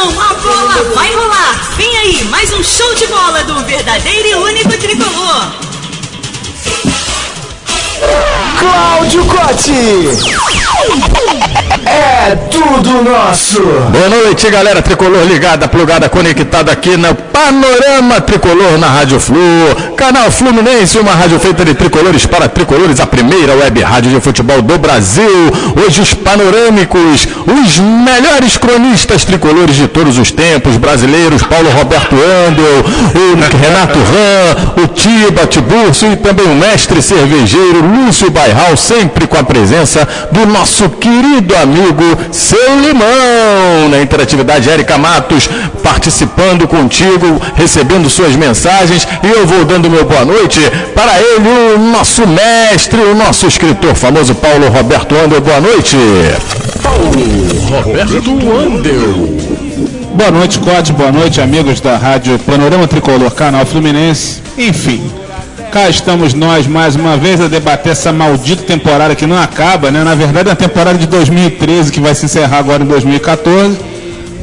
a bola vai rolar. Vem aí, mais um show de bola do verdadeiro e único tricolor. Cláudio Cotti. É tudo nosso. Boa noite, galera tricolor ligada, plugada, conectada aqui no Panorama Tricolor na Rádio Flu, canal Fluminense, uma rádio feita de tricolores para tricolores, a primeira web rádio de futebol do Brasil. Hoje os panorâmicos, os melhores cronistas tricolores de todos os tempos, brasileiros, Paulo Roberto Andel, o Renato Ram, o Tiburcio e também o mestre cervejeiro Lúcio Bairral, sempre com a presença do nosso querido amigo Seu Limão. Na interatividade, Érica Matos participando contigo, recebendo suas mensagens, e eu vou dando meu boa noite para ele, o nosso mestre, o nosso escritor famoso Paulo Roberto Andel. Boa noite. Paulo Roberto Andel. Boa noite, Cote, boa noite, amigos da Rádio Panorama Tricolor, canal Fluminense. Enfim, cá estamos nós mais uma vez a debater essa maldita temporada que não acaba, né? Na verdade, é a temporada de 2013 que vai se encerrar agora em 2014.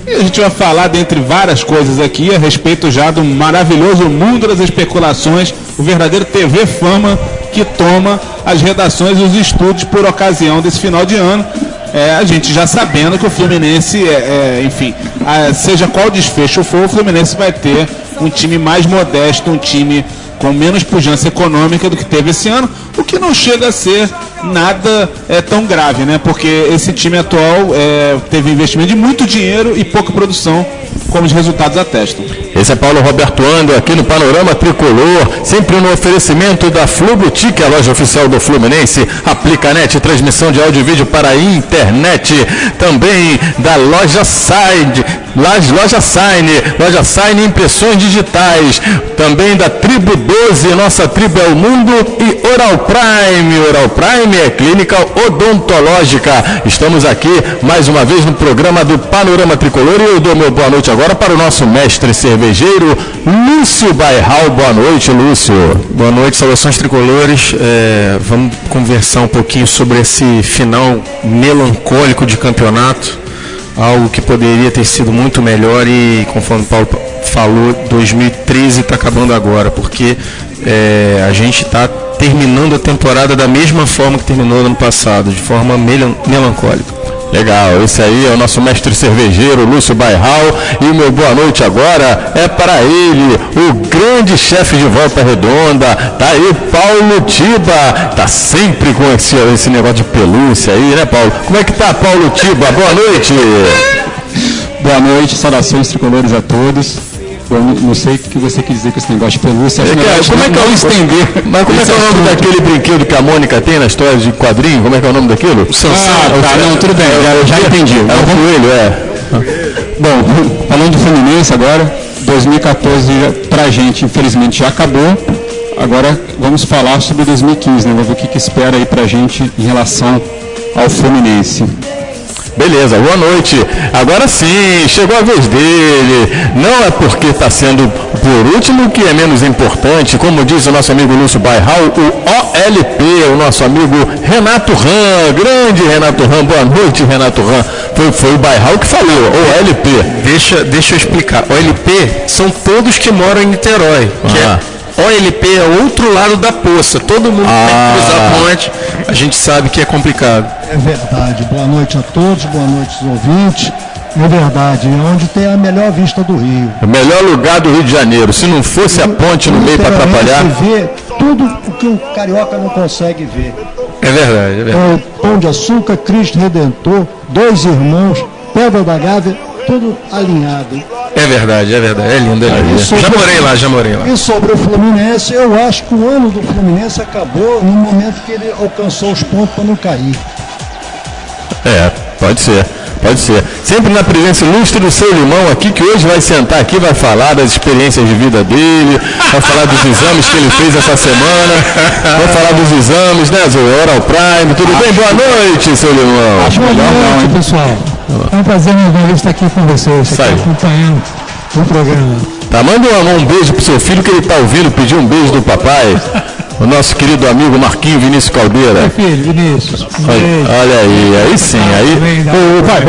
E a gente vai falar, dentre várias coisas aqui, a respeito já do maravilhoso mundo das especulações, o verdadeiro TV Fama que toma as redações e os estúdios por ocasião desse final de ano. A gente já sabendo que o Fluminense, enfim, seja qual desfecho for, o Fluminense vai ter um time mais modesto, um time com menos pujança econômica do que teve esse ano, o que não chega a ser nada tão grave, né? Porque esse time atual teve investimento de muito dinheiro e pouca produção, como os resultados atestam. Esse é Paulo Roberto Andel aqui no Panorama Tricolor, sempre no oferecimento da Flu Boutique, a loja oficial do Fluminense, Aplicanet, transmissão de áudio e vídeo para a internet, também da Loja Sign, Loja Sign Impressões Digitais, também da Tribo 12, nossa tribo é o mundo, e Oral Prime é clínica odontológica. Estamos aqui mais uma vez no programa do Panorama Tricolor, e eu dou meu boa noite agora para o nosso mestre cervejeiro Lúcio Bairral. Boa noite, Lúcio. Boa noite, saudações tricolores. Vamos conversar um pouquinho sobre esse final melancólico de campeonato, algo que poderia ter sido muito melhor, e conforme o Paulo falou, 2013 está acabando agora, porque a gente está terminando a temporada da mesma forma que terminou no ano passado, de forma melancólica. Legal, esse aí é o nosso mestre cervejeiro Lúcio Bairral, e o meu boa noite agora é para ele, o grande chefe de Volta Redonda, tá aí Paulo Tiba, tá sempre com esse negócio de pelúcia aí, né, Paulo? Como é que tá, Paulo Tiba? Boa noite. Boa noite, saudações tricolores a todos. Eu não sei o que você quis dizer com esse negócio de pelúcia. Como é que eu estender? Mas como é que é o nome daquele brinquedo que a Mônica tem na história de quadrinho? Como é que é o nome daquilo? Não, tudo bem, já entendi. É o coelho, Bom, falando do Fluminense agora, 2014 pra gente, infelizmente, já acabou. Agora vamos falar sobre 2015, né? Vamos ver o que espera aí pra gente em relação ao Fluminense. Beleza, boa noite. Agora sim, chegou a vez dele. Não é porque está sendo por último que é menos importante. Como diz o nosso amigo Lúcio Bairral, o OLP, o nosso amigo Renato Ram, grande Renato Ram. Boa noite, Renato Ram. Foi o Bairral que falou, OLP. Deixa eu explicar. OLP são todos que moram em Niterói, que é OLP é outro lado da poça. Todo mundo tem que cruzar a ponte. A gente sabe que é complicado. É verdade. Boa noite a todos, boa noite aos ouvintes. É verdade, é onde tem a melhor vista do Rio. O melhor lugar do Rio de Janeiro. Se não fosse a ponte no meio para atrapalhar. Você vê tudo o que o carioca não consegue ver. É verdade, é verdade. Pão de Açúcar, Cristo Redentor, Dois Irmãos, Pedra da Gávea, tudo alinhado. É verdade, é lindo, é lindo. Já morei lá. E sobre o Fluminense, eu acho que o ano do Fluminense acabou no momento que ele alcançou os pontos para não cair. Pode ser. Sempre na presença ilustre do Seu Limão aqui, que hoje vai sentar aqui, vai falar das experiências de vida dele, vai falar dos exames que ele fez essa semana, vai falar dos exames, né, Oral Prime. Tudo bem? Boa noite, Seu Limão. Boa noite, pessoal. É um prazer estar aqui com vocês, acompanhando o programa. Tá, manda um beijo pro seu filho que ele tá ouvindo, pedir um beijo do papai. O nosso querido amigo Marquinho Vinícius Caldeira. Filho, Vinícius. Olha aí sim, aí. Ô, pai,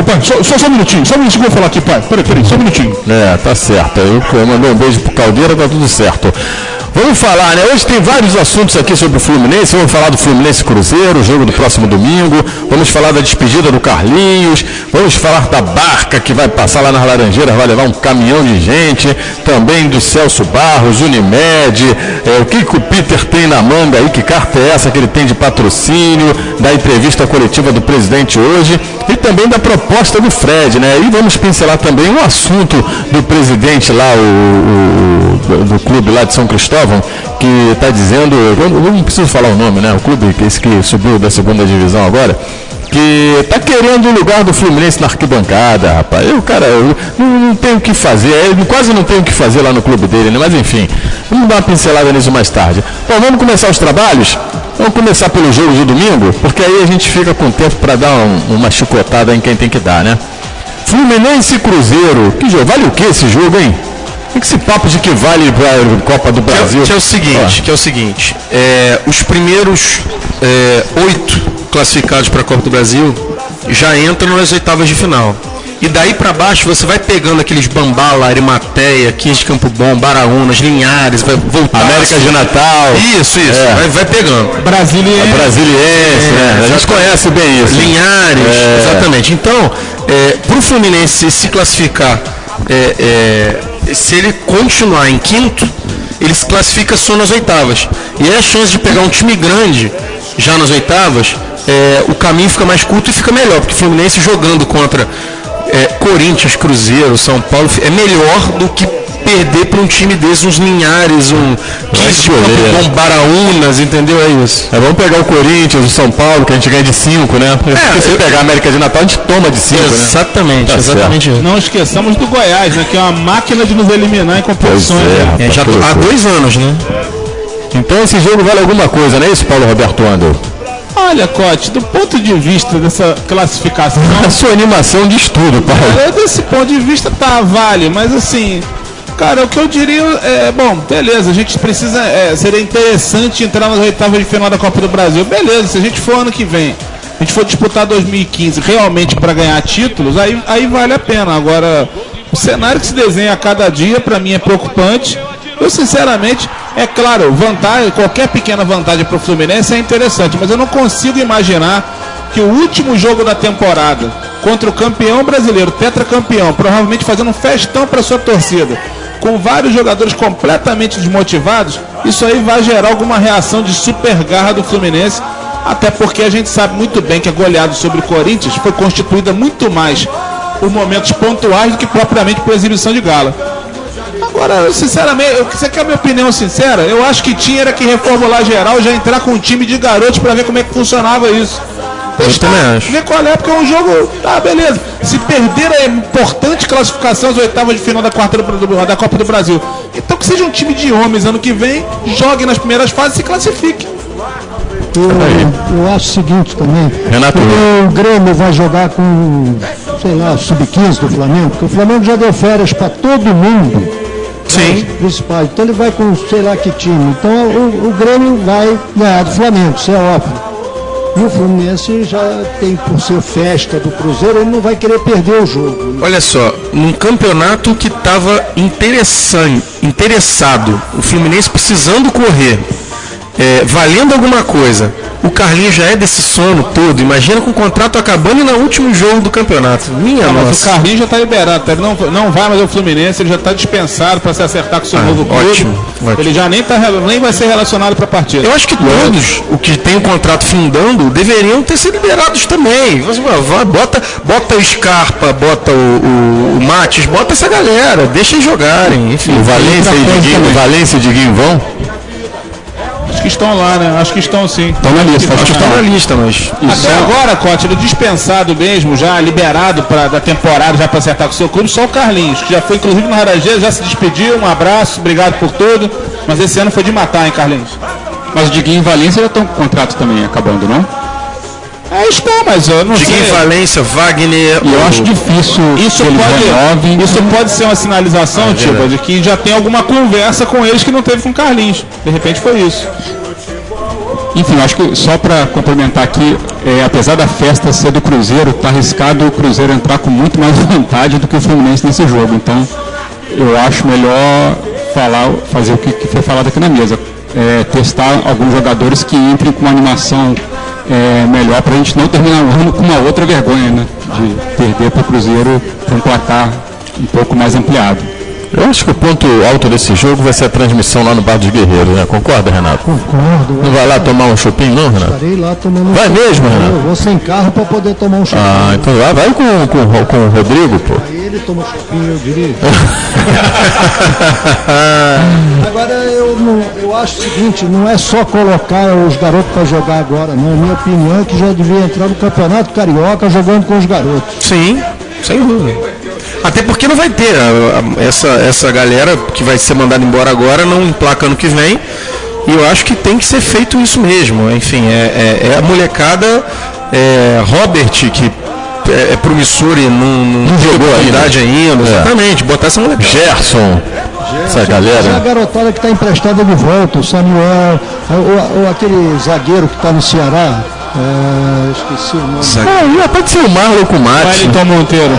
só um minutinho que eu vou falar aqui, pai. Peraí, só um minutinho. Tá certo. Eu mandei um beijo pro Caldeira, tá tudo certo. Vamos falar, né? Hoje tem vários assuntos aqui sobre o Fluminense. Vamos falar do Fluminense Cruzeiro, o jogo do próximo domingo. Vamos falar da despedida do Carlinhos. Vamos falar da barca que vai passar lá nas Laranjeiras, vai levar um caminhão de gente. Também do Celso Barros, Unimed. O que o Peter tem na manga aí? Que carta é essa que ele tem de patrocínio? Da entrevista coletiva do presidente hoje. E também da proposta do Fred, né? E vamos pincelar também um assunto do presidente lá, do clube lá de São Cristóvão, que está dizendo, eu não preciso falar o nome, né? O clube esse que subiu da segunda divisão agora, que está querendo o lugar do Fluminense na arquibancada, rapaz. Eu não tenho o que fazer, eu quase não tenho o que fazer lá no clube dele, né? Mas enfim, vamos dar uma pincelada nisso mais tarde. Bom, vamos começar os trabalhos? Vamos começar pelo jogo do domingo, porque aí a gente fica com tempo para dar uma chicotada em quem tem que dar, né? Fluminense e Cruzeiro, que jogo? Vale o que esse jogo, hein? O que esse papo de que vale a Copa do Brasil? Que é o seguinte, os primeiros 8 classificados para a Copa do Brasil já entram nas oitavas de final. E daí para baixo você vai pegando aqueles Bambala, Arimateia, 15 de Campo Bom, Baraúnas, Linhares, vai voltar. América de Natal. Isso. Vai pegando. Brasiliense, né? A gente conhece bem isso. Linhares, exatamente. Então, para o Fluminense se classificar, se ele continuar em quinto, ele se classifica só nas oitavas. E aí a chance de pegar um time grande já nas oitavas, o caminho fica mais curto e fica melhor, porque o Fluminense jogando contra Corinthians, Cruzeiro, São Paulo é melhor do que perder para um time desses, uns Linhares, um 15 de Campo Bom, Baraúnas, entendeu? É isso. Vamos pegar o Corinthians, o São Paulo, que a gente ganha de 5, né? Porque se pegar a América de Natal, a gente toma de 5, exatamente, né? exatamente. Não esqueçamos do Goiás, né? Que é uma máquina de nos eliminar em competições. Já há 2 anos, né? Então esse jogo vale alguma coisa, não é isso, Paulo Roberto Andel? Olha, Cote, do ponto de vista dessa classificação... A sua animação diz tudo, Paulo. Desse ponto de vista, vale, mas assim... Cara, o que eu diria bom, beleza, a gente precisa, seria interessante entrar nas oitavas de final da Copa do Brasil. Beleza, se a gente for ano que vem, a gente for disputar 2015 realmente para ganhar títulos, aí vale a pena. Agora, o cenário que se desenha a cada dia, para mim, é preocupante. Eu, sinceramente, é claro, qualquer pequena vantagem para o Fluminense é interessante, mas eu não consigo imaginar que o último jogo da temporada contra o campeão brasileiro, tetracampeão, provavelmente fazendo um festão para sua torcida, com vários jogadores completamente desmotivados, isso aí vai gerar alguma reação de super garra do Fluminense, até porque a gente sabe muito bem que a goleada sobre o Corinthians foi constituída muito mais por momentos pontuais do que propriamente por exibição de gala. Agora, sinceramente, você quer a minha opinião sincera? Eu acho que tinha que reformular geral, já entrar com um time de garotos para ver como é que funcionava isso. Eu também acho. Ver qual é, porque é um jogo. Beleza. Se perder a importante classificação às oitavas de final da Copa do Brasil. Então que seja um time de homens ano que vem, jogue nas primeiras fases e se classifique. Eu acho o seguinte também. Renato, o Grêmio vai jogar com, sei lá, sub-15 do Flamengo, porque o Flamengo já deu férias para todo mundo. Sim. Principais. Então ele vai com sei lá que time. Então o Grêmio vai ganhar do Flamengo, isso é óbvio. E o Fluminense já tem, por ser festa do Cruzeiro, ele não vai querer perder o jogo. Olha só, num campeonato que estava interessado, o Fluminense precisando correr, valendo alguma coisa, o Carlinhos já é desse sono todo. Imagina com o contrato acabando e no último jogo do campeonato. Minha nossa. Mas o Carlinhos já está liberado, ele não vai mais ao Fluminense, ele já está dispensado para se acertar com o seu novo clube. Ótimo. Ele já nem vai ser relacionado para a partida. Eu acho que todos o que tem o contrato findando deveriam ter sido liberados também. Bota o Scarpa, bota o Matheus, bota essa galera, deixa eles jogarem. Enfim, o Valência e o Diguinho vão? Acho que estão lá, né? Acho que estão sim. Estão na lista, acho que estão na lista, mas... Até agora, Cote, ele dispensado mesmo, já liberado da temporada, já para acertar com o seu clube, só o Carlinhos, que já foi inclusive no Laranjeira, já se despediu, um abraço, obrigado por tudo, mas esse ano foi de matar, hein, Carlinhos? Mas o Diguinho e Valência já estão com o contrato também acabando, não? Está, mas eu não sei. Diguinho, Valência, Wagner... E eu acho difícil isso pode ser uma sinalização, de que já tem alguma conversa com eles que não teve com o Carlinhos. De repente foi isso. Enfim, acho que só para complementar aqui, apesar da festa ser do Cruzeiro, está arriscado o Cruzeiro entrar com muito mais vontade do que o Fluminense nesse jogo. Então, eu acho melhor fazer o que foi falado aqui na mesa. Testar alguns jogadores que entrem com uma animação melhor para a gente não terminar o ano com uma outra vergonha, né? De perder para o Cruzeiro com um placar um pouco mais ampliado. Eu acho que o ponto alto desse jogo vai ser a transmissão lá no Bar dos Guerreiros, né? Concorda, Renato? Concordo. Não vai lá tomar um chopinho, não, Renato? Estarei lá tomando um Vai chopinho. mesmo, Renato? Eu vou sem carro para poder tomar um chopinho. Ah, então vai com o Rodrigo, pô. Aí ele toma chopinho, eu diria. Agora, eu acho o seguinte, não é só colocar os garotos para jogar agora, não. Minha opinião é que já devia entrar no Campeonato Carioca jogando com os garotos. Sim, sem dúvida. Até porque não vai ter essa galera que vai ser mandada embora agora, não emplaca ano que vem. E eu acho que tem que ser feito isso mesmo. Enfim, a molecada, Robert, que é promissor e não jogou a idade ainda. Exatamente, botar essa molecada. Gerson, essa galera. É a garotada que está emprestada de volta, o Samuel, ou aquele zagueiro que está no Ceará. Esqueci o nome. Pode ser o Marlon com o Mate. Wellington Monteiro.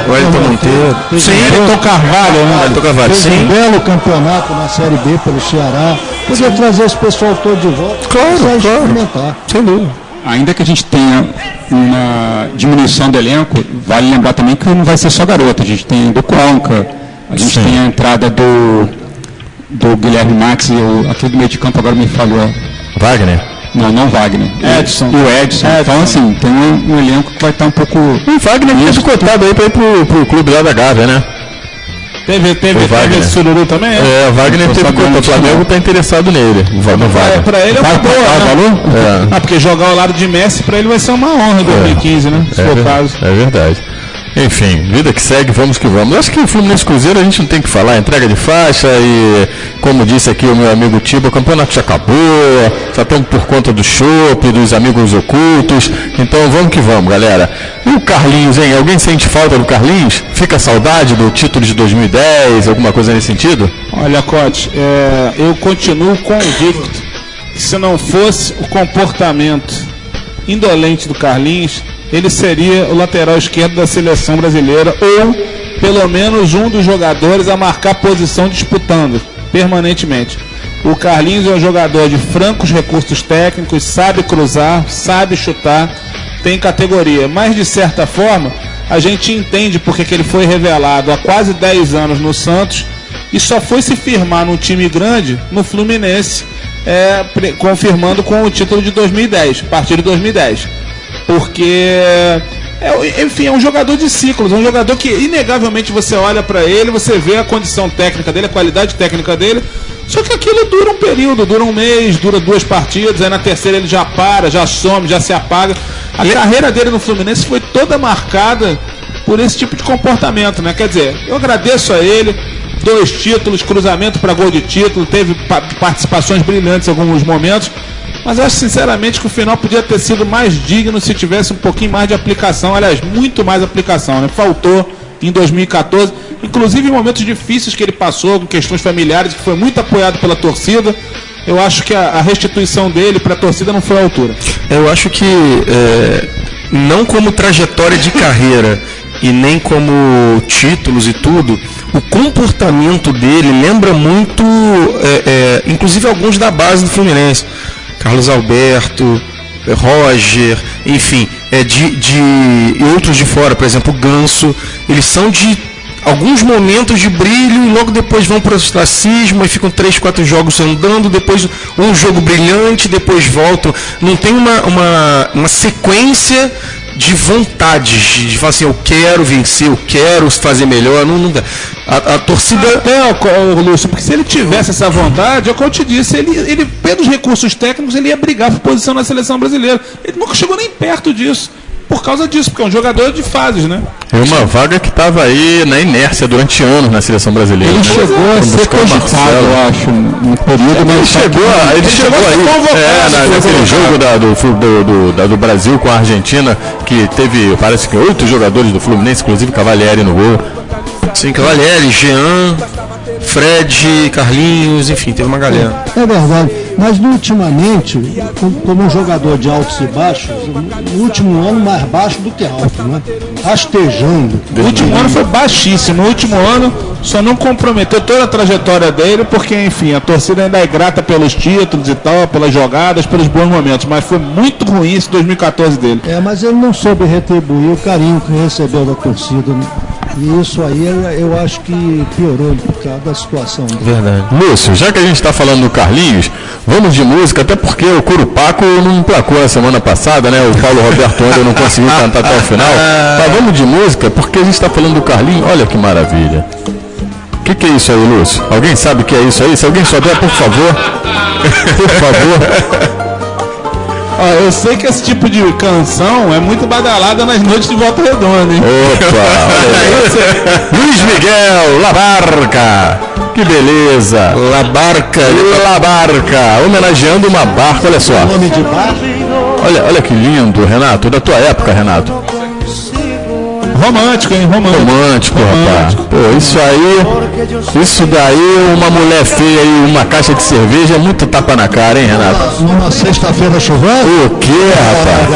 Sim, Wellington Carvalho, né? Wellington Carvalho, Fez um sim. belo campeonato na Série B pelo Ceará. Podia trazer esse pessoal todo de volta. Claro. Experimentar. Sem dúvida. Ainda que a gente tenha uma diminuição do elenco, vale lembrar também que não vai ser só garoto. A gente tem do Conca, a gente tem a entrada do Guilherme Max e aquele do meio de campo agora me falhou. Wagner. Não Wagner. Edson. E o Edson. Então, assim, tem um elenco que vai estar um pouco... O Wagner foi cotado aí para ir pro clube lá da Gávea, né? Teve esse sururu também, O Wagner teve cotado. O Flamengo tá interessado nele. No Wagner. Pra ele é uma boa, né? Porque jogar ao lado de Messi pra ele vai ser uma honra em 2015, né? Se for o caso. É verdade. Enfim, vida que segue, vamos que vamos. Acho que o Fluminense Cruzeiro a gente não tem que falar, entrega de faixa e, como disse aqui o meu amigo Tiba, o campeonato já acabou, já estamos por conta do chopp, dos amigos ocultos, então vamos que vamos, galera. E o Carlinhos, hein? Alguém sente falta do Carlinhos? Fica saudade do título de 2010, alguma coisa nesse sentido? Olha, Cote, eu continuo convicto que se não fosse o comportamento indolente do Carlinhos, ele seria o lateral esquerdo da seleção brasileira ou pelo menos um dos jogadores a marcar posição disputando permanentemente. O Carlinhos é um jogador de francos recursos técnicos, sabe cruzar, sabe chutar, tem categoria, mas de certa forma a gente entende porque que ele foi revelado há quase 10 anos no Santos e só foi se firmar num time grande no Fluminense, confirmando com o título de 2010, a partir de 2010. Porque, enfim, é um jogador de ciclos, é um jogador que inegavelmente você olha para ele, você vê a condição técnica dele, a qualidade técnica dele, só que aquilo dura um período, dura um mês, dura 2 partidas, aí na terceira ele já para, já some, já se apaga. A carreira dele no Fluminense foi toda marcada por esse tipo de comportamento, né? Quer dizer, eu agradeço a ele, 2 títulos, cruzamento para gol de título, teve participações brilhantes em alguns momentos, mas acho sinceramente que o final podia ter sido mais digno se tivesse um pouquinho mais de aplicação, aliás, muito mais aplicação, né? Faltou em 2014, inclusive em momentos difíceis que ele passou, com questões familiares, que foi muito apoiado pela torcida. Eu acho que a restituição dele para a torcida não foi à altura. Eu acho que não como trajetória de carreira e nem como títulos e tudo, o comportamento dele lembra muito, inclusive alguns da base do Fluminense. Carlos Alberto, Roger, enfim, e outros de fora, por exemplo, o Ganso, eles são de alguns momentos de brilho e logo depois vão para o ostracismo e ficam 3, 4 jogos andando, depois um jogo brilhante, depois voltam. Não tem uma sequência de vontades, de falar assim, eu quero vencer, eu quero fazer melhor, não dá. A torcida... Lúcio, porque se ele tivesse essa vontade, é o que eu te disse, ele pelos recursos técnicos, ele ia brigar por posição na seleção brasileira. Ele nunca chegou nem perto disso, por causa disso, porque é um jogador de fases, né? É uma vaga que estava aí na inércia durante anos na seleção brasileira. Ele chegou a ser cogitado, eu acho, no período, mas ele chegou aí, naquele jogo do Brasil com a Argentina, que teve, parece que 8 jogadores do Fluminense, inclusive Cavalieri no gol. Sim, Cavalieri, Jean, Fred, Carlinhos, enfim, teve uma galera. É verdade, mas ultimamente, como um jogador de altos e baixos, no último ano mais baixo do que alto, né? Rastejando. O último ano foi baixíssimo, no último ano só não comprometeu toda a trajetória dele, porque, enfim, a torcida ainda é grata pelos títulos e tal, pelas jogadas, pelos bons momentos, mas foi muito ruim esse 2014 dele. Mas ele não soube retribuir o carinho que recebeu da torcida, né? E isso aí eu acho que piorou por causa da situação dele. Verdade. Lúcio, já que a gente está falando do Carlinhos, vamos de música, até porque o Curupaco não emplacou na semana passada, né? O Paulo Roberto ainda não conseguiu cantar até o final. Mas vamos de música, porque a gente está falando do Carlinhos. Olha que maravilha. O que é isso aí, Lúcio? Alguém sabe o que é isso aí? Se alguém souber, por favor. Por favor. Eu sei que esse tipo de canção é muito badalada nas noites de Volta Redonda, hein? Opa, olha aí. Luiz Miguel, La Barca. Que beleza. La Barca. La Barca. Homenageando uma barca, olha só. Nome de bar? Olha que lindo, Renato. Da tua época, Renato. Romântico, hein? Romântico, rapaz. Pô, isso daí, uma mulher feia e uma caixa de cerveja é muito tapa na cara, hein, Renato? Numa sexta-feira chovendo? O quê, rapaz?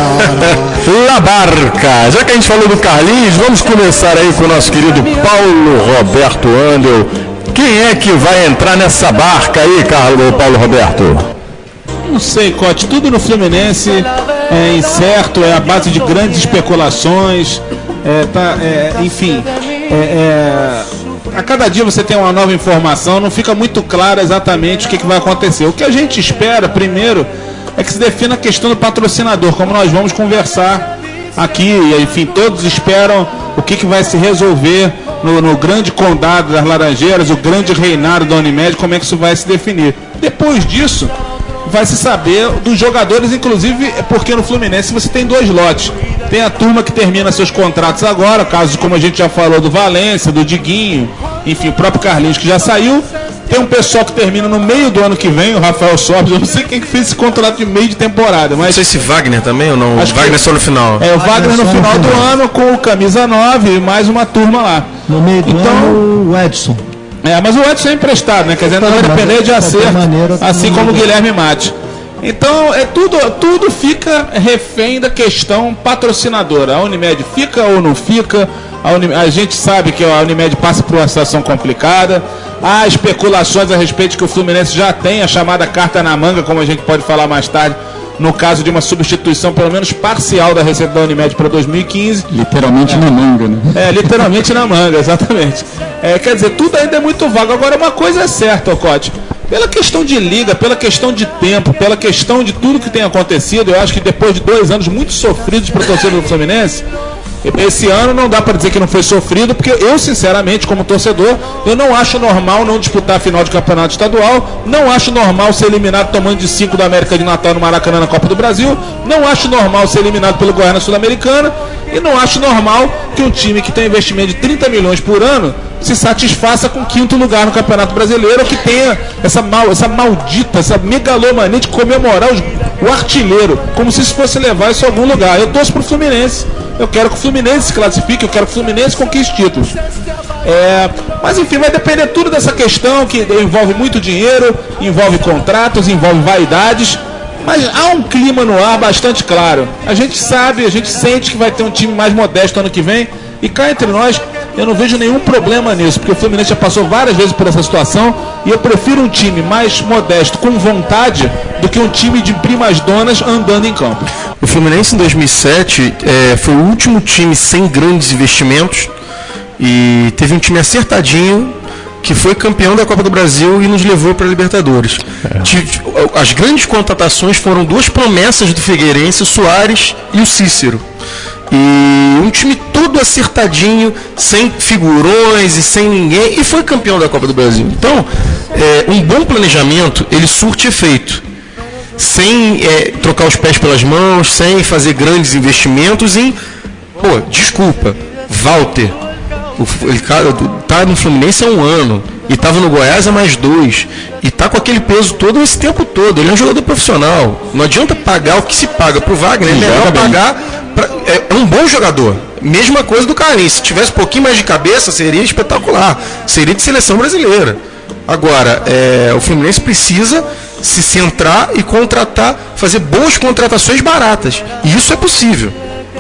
La Barca. Já que a gente falou do Carlinhos, vamos começar aí com o nosso querido Paulo Roberto Andel. Quem é que vai entrar nessa barca aí, Paulo Roberto? Não sei, Cote, tudo no Fluminense é incerto, é a base de grandes especulações, enfim, a cada dia você tem uma nova informação, não fica muito claro exatamente o que vai acontecer. O que a gente espera, primeiro, é que se defina a questão do patrocinador, como nós vamos conversar aqui, enfim, todos esperam o que vai se resolver no grande condado das Laranjeiras, o grande reinado da Unimed, como é que isso vai se definir. Depois disso, vai se saber dos jogadores, inclusive porque no Fluminense você tem dois lotes. Tem a turma que termina seus contratos agora, caso como a gente já falou do Valência, do Diguinho, enfim, o próprio Carlinhos que já saiu. Tem um pessoal que termina no meio do ano que vem, o Rafael Sobis, eu não sei quem que fez esse contrato de meio de temporada, mas... Não sei se Wagner também ou não, acho Wagner só no final. O Wagner no final do ano com o camisa 9 e mais uma turma lá. No meio do ano, o Edson. Mas o Edson é emprestado, né? Quer dizer, não vai depender de acerto, assim como o Guilherme Mate. Então, tudo fica refém da questão patrocinadora. A Unimed fica ou não fica? A gente sabe que a Unimed passa por uma situação complicada. Há especulações a respeito de que o Fluminense já tem a chamada carta na manga, como a gente pode falar mais tarde, no caso de uma substituição, pelo menos parcial, da receita da Unimed para 2015. Literalmente na manga, né? Literalmente na manga, exatamente. Quer dizer, tudo ainda é muito vago. Agora, uma coisa é certa, Ocote. Pela questão de liga, pela questão de tempo, pela questão de tudo que tem acontecido, eu acho que depois de 2 anos muito sofridos para a torcida do Fluminense, esse ano não dá para dizer que não foi sofrido, porque eu, sinceramente, como torcedor, eu não acho normal não disputar a final de campeonato estadual, não acho normal ser eliminado tomando de 5 da América de Natal no Maracanã na Copa do Brasil, não acho normal ser eliminado pelo Goiás na Sul-Americana, e não acho normal que um time que tem investimento de 30 milhões por ano se satisfaça com 5º lugar no Campeonato Brasileiro, ou que tenha essa maldita, essa megalomania de comemorar o artilheiro, como se isso fosse levar isso a algum lugar. Eu torço pro Fluminense. Eu quero que o Fluminense se classifique, eu quero que o Fluminense conquiste títulos. Mas enfim, vai depender tudo dessa questão que envolve muito dinheiro, envolve contratos, envolve vaidades. Mas há um clima no ar bastante claro. A gente sabe, a gente sente que vai ter um time mais modesto ano que vem. E cá entre nós, eu não vejo nenhum problema nisso, porque o Fluminense já passou várias vezes por essa situação. E eu prefiro um time mais modesto, com vontade, do que um time de primas donas andando em campo. O Fluminense em 2007 foi o último time sem grandes investimentos e teve um time acertadinho que foi campeão da Copa do Brasil e nos levou para a Libertadores. As grandes contratações foram 2 promessas do Figueirense, o Soares e o Cícero. E um time todo acertadinho, sem figurões e sem ninguém, e foi campeão da Copa do Brasil. Então, um bom planejamento, ele surte efeito. Sem trocar os pés pelas mãos, sem fazer grandes investimentos em... desculpa, Walter, ele tá no Fluminense há 1 ano, e estava no Goiás há mais 2, e tá com aquele peso todo esse tempo todo. Ele é um jogador profissional. Não adianta pagar o que se paga pro Wagner, é melhor pagar... É um bom jogador, Mesma coisa do Carlinhos. Se tivesse um pouquinho mais de cabeça, seria espetacular. Seria de seleção brasileira. Agora, o Fluminense precisa se centrar e contratar, fazer boas contratações baratas. E isso é possível.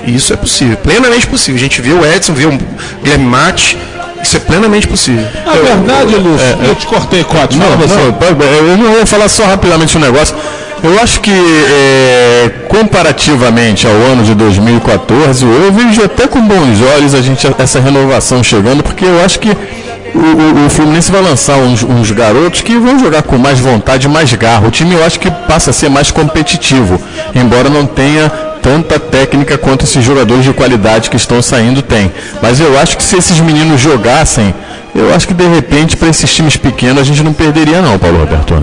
Isso é possível, plenamente possível. A gente viu o Edson, viu o Guilherme Matos. Isso é plenamente possível. Na verdade, Lúcio, eu te cortei, Cote. Eu não ia falar só rapidamente um negócio. Eu acho que, comparativamente ao ano de 2014, eu vejo até com bons olhos essa renovação chegando, porque eu acho que o Fluminense vai lançar uns garotos que vão jogar com mais vontade, mais garra. O time, eu acho que passa a ser mais competitivo, embora não tenha tanta técnica quanto esses jogadores de qualidade que estão saindo têm. Mas eu acho que se esses meninos jogassem, eu acho que de repente para esses times pequenos a gente não perderia não, Paulo Roberto.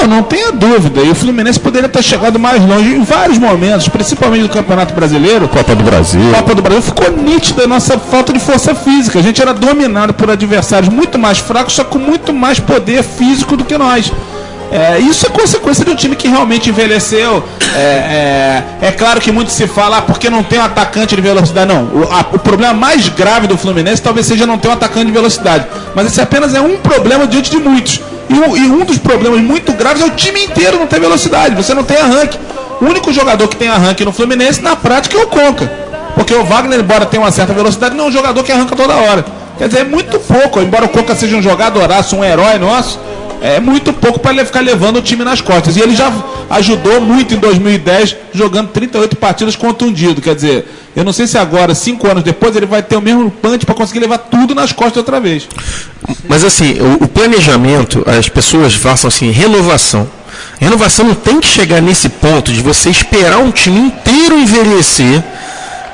Não tenha dúvida. E o Fluminense poderia ter chegado mais longe em vários momentos, principalmente do Campeonato Brasileiro. Copa do Brasil. Ficou nítida a nossa falta de força física. A gente era dominado por adversários muito mais fracos, só com muito mais poder físico do que nós. Isso é consequência de um time que realmente envelheceu. É claro que muito se fala porque não tem um atacante de velocidade. Não, o problema mais grave do Fluminense talvez seja não ter um atacante de velocidade. Mas esse apenas é um problema diante de muitos. E um dos problemas muito graves é o time inteiro não ter velocidade. Você não tem arranque. O único jogador que tem arranque no Fluminense, na prática, é o Conca. Porque o Wagner, embora tenha uma certa velocidade, não é um jogador que arranca toda hora. Quer dizer, é muito pouco. Embora o Conca seja um jogadoraço, um herói nosso, é muito pouco para ele ficar levando o time nas costas. E ele já ajudou muito em 2010, jogando 38 partidas contundido. Quer dizer, eu não sei se agora, 5 anos depois, ele vai ter o mesmo punch para conseguir levar tudo nas costas outra vez. Mas assim, o planejamento, as pessoas façam assim, renovação. Renovação não tem que chegar nesse ponto de você esperar um time inteiro envelhecer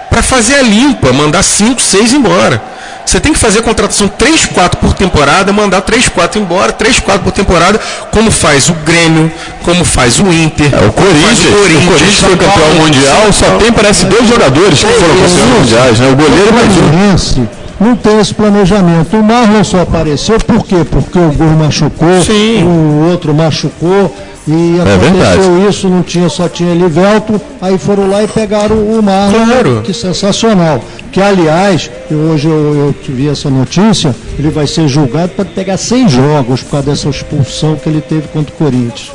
para fazer a limpa, mandar 5, 6 embora. Você tem que fazer a contratação 3, 4 por temporada, mandar 3, 4 embora, 3, 4 por temporada, como faz o Grêmio, como faz o Inter. O Corinthians foi campeão mundial, só tem, parece, 2 jogadores que foram campeões mundiais, né? O goleiro mais um. Não tem esse planejamento. O Marlon só apareceu por quê? Porque o Gol machucou, o outro machucou. E aconteceu isso, só tinha Livelto, aí foram lá e pegaram o Marlon, que sensacional. Que, aliás, hoje eu tive essa notícia, ele vai ser julgado para pegar 6 jogos por causa dessa expulsão que ele teve contra o Corinthians.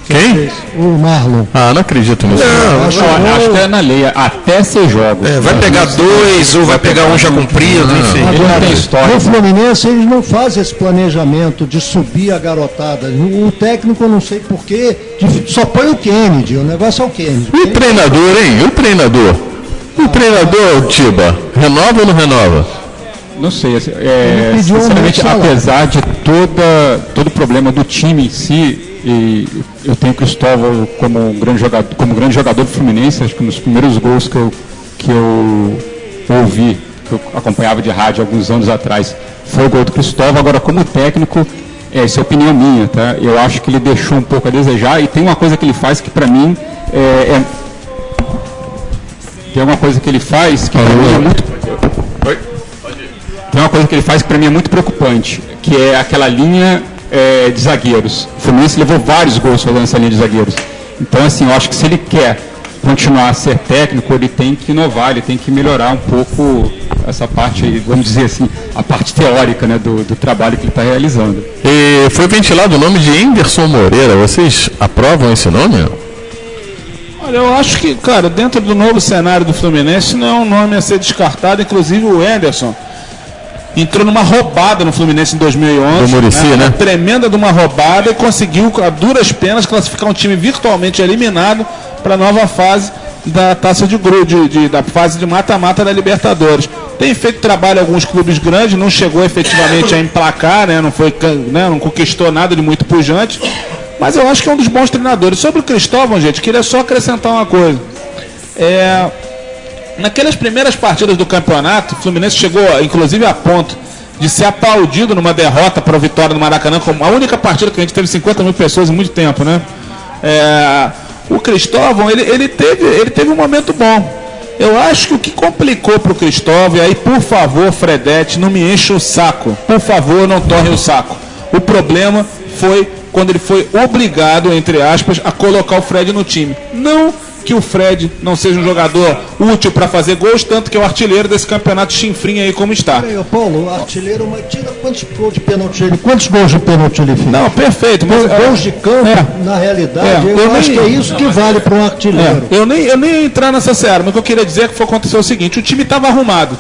Quem? O Marlon. Não acredito nisso. Acho que é na lei, até 6 jogos. Vai pegar 2 ou vai pegar um já cumprido, enfim. Agora, no Fluminense eles não fazem esse planejamento de subir a garotada. O técnico, eu não sei porquê, só põe o Kennedy, o negócio é o Kennedy. E o treinador, hein? O treinador, Tiba, renova ou não renova? Não sei, sinceramente, apesar de todo o problema do time em si, e eu tenho o Cristóvão como grande jogador do Fluminense. Acho que nos primeiros gols que eu ouvi, que eu acompanhava de rádio alguns anos atrás, foi o gol do Cristóvão. Agora, como técnico, essa é opinião minha, tá? Eu acho que ele deixou um pouco a desejar, e tem uma coisa que ele faz que para mim tem uma coisa que ele faz que para mim é muito Tem uma coisa que ele faz que para mim é muito preocupante, que é aquela linha de zagueiros. O Fluminense levou vários gols fazendo essa linha de zagueiros. Então, assim, eu acho que se ele quer continuar a ser técnico, ele tem que inovar, ele tem que melhorar um pouco essa parte, vamos dizer assim, a parte teórica, né, do trabalho que ele está realizando. E foi ventilado o nome de Anderson Moreira. Vocês aprovam esse nome? Olha, eu acho que, cara, dentro do novo cenário do Fluminense, não é um nome a ser descartado. Inclusive o Anderson entrou numa roubada no Fluminense em 2011. Do Muricy, né? Uma tremenda de uma roubada, e conseguiu, a duras penas, classificar um time virtualmente eliminado para a nova fase da taça de grupo, da fase de mata-mata da Libertadores. Tem feito trabalho em alguns clubes grandes, não chegou efetivamente a emplacar, né? Não conquistou nada de muito pujante, mas eu acho que é um dos bons treinadores. Sobre o Cristóvão, gente, queria só acrescentar uma coisa. Naquelas primeiras partidas do campeonato, o Fluminense chegou, inclusive, a ponto de ser aplaudido numa derrota para a Vitória no Maracanã, como a única partida que a gente teve 50 mil pessoas em muito tempo, né? O Cristóvão, ele teve um momento bom. Eu acho que o que complicou para o Cristóvão, e aí, por favor, Fredete, não me enche o saco. Por favor, não torne o saco. O problema foi quando ele foi obrigado, entre aspas, a colocar o Fred no time. Não que o Fred não seja um jogador útil para fazer gols, tanto que é o artilheiro desse campeonato chinfrinho aí como está. Peraí, Paulo, o artilheiro, mas tira quantos gols de pênalti ele fez? Não, perfeito. Mas, gols de campo, na realidade, eu acho que é isso que vale para um artilheiro. Eu nem ia entrar nessa seara, mas o que eu queria dizer é que aconteceu o seguinte, o time estava arrumado.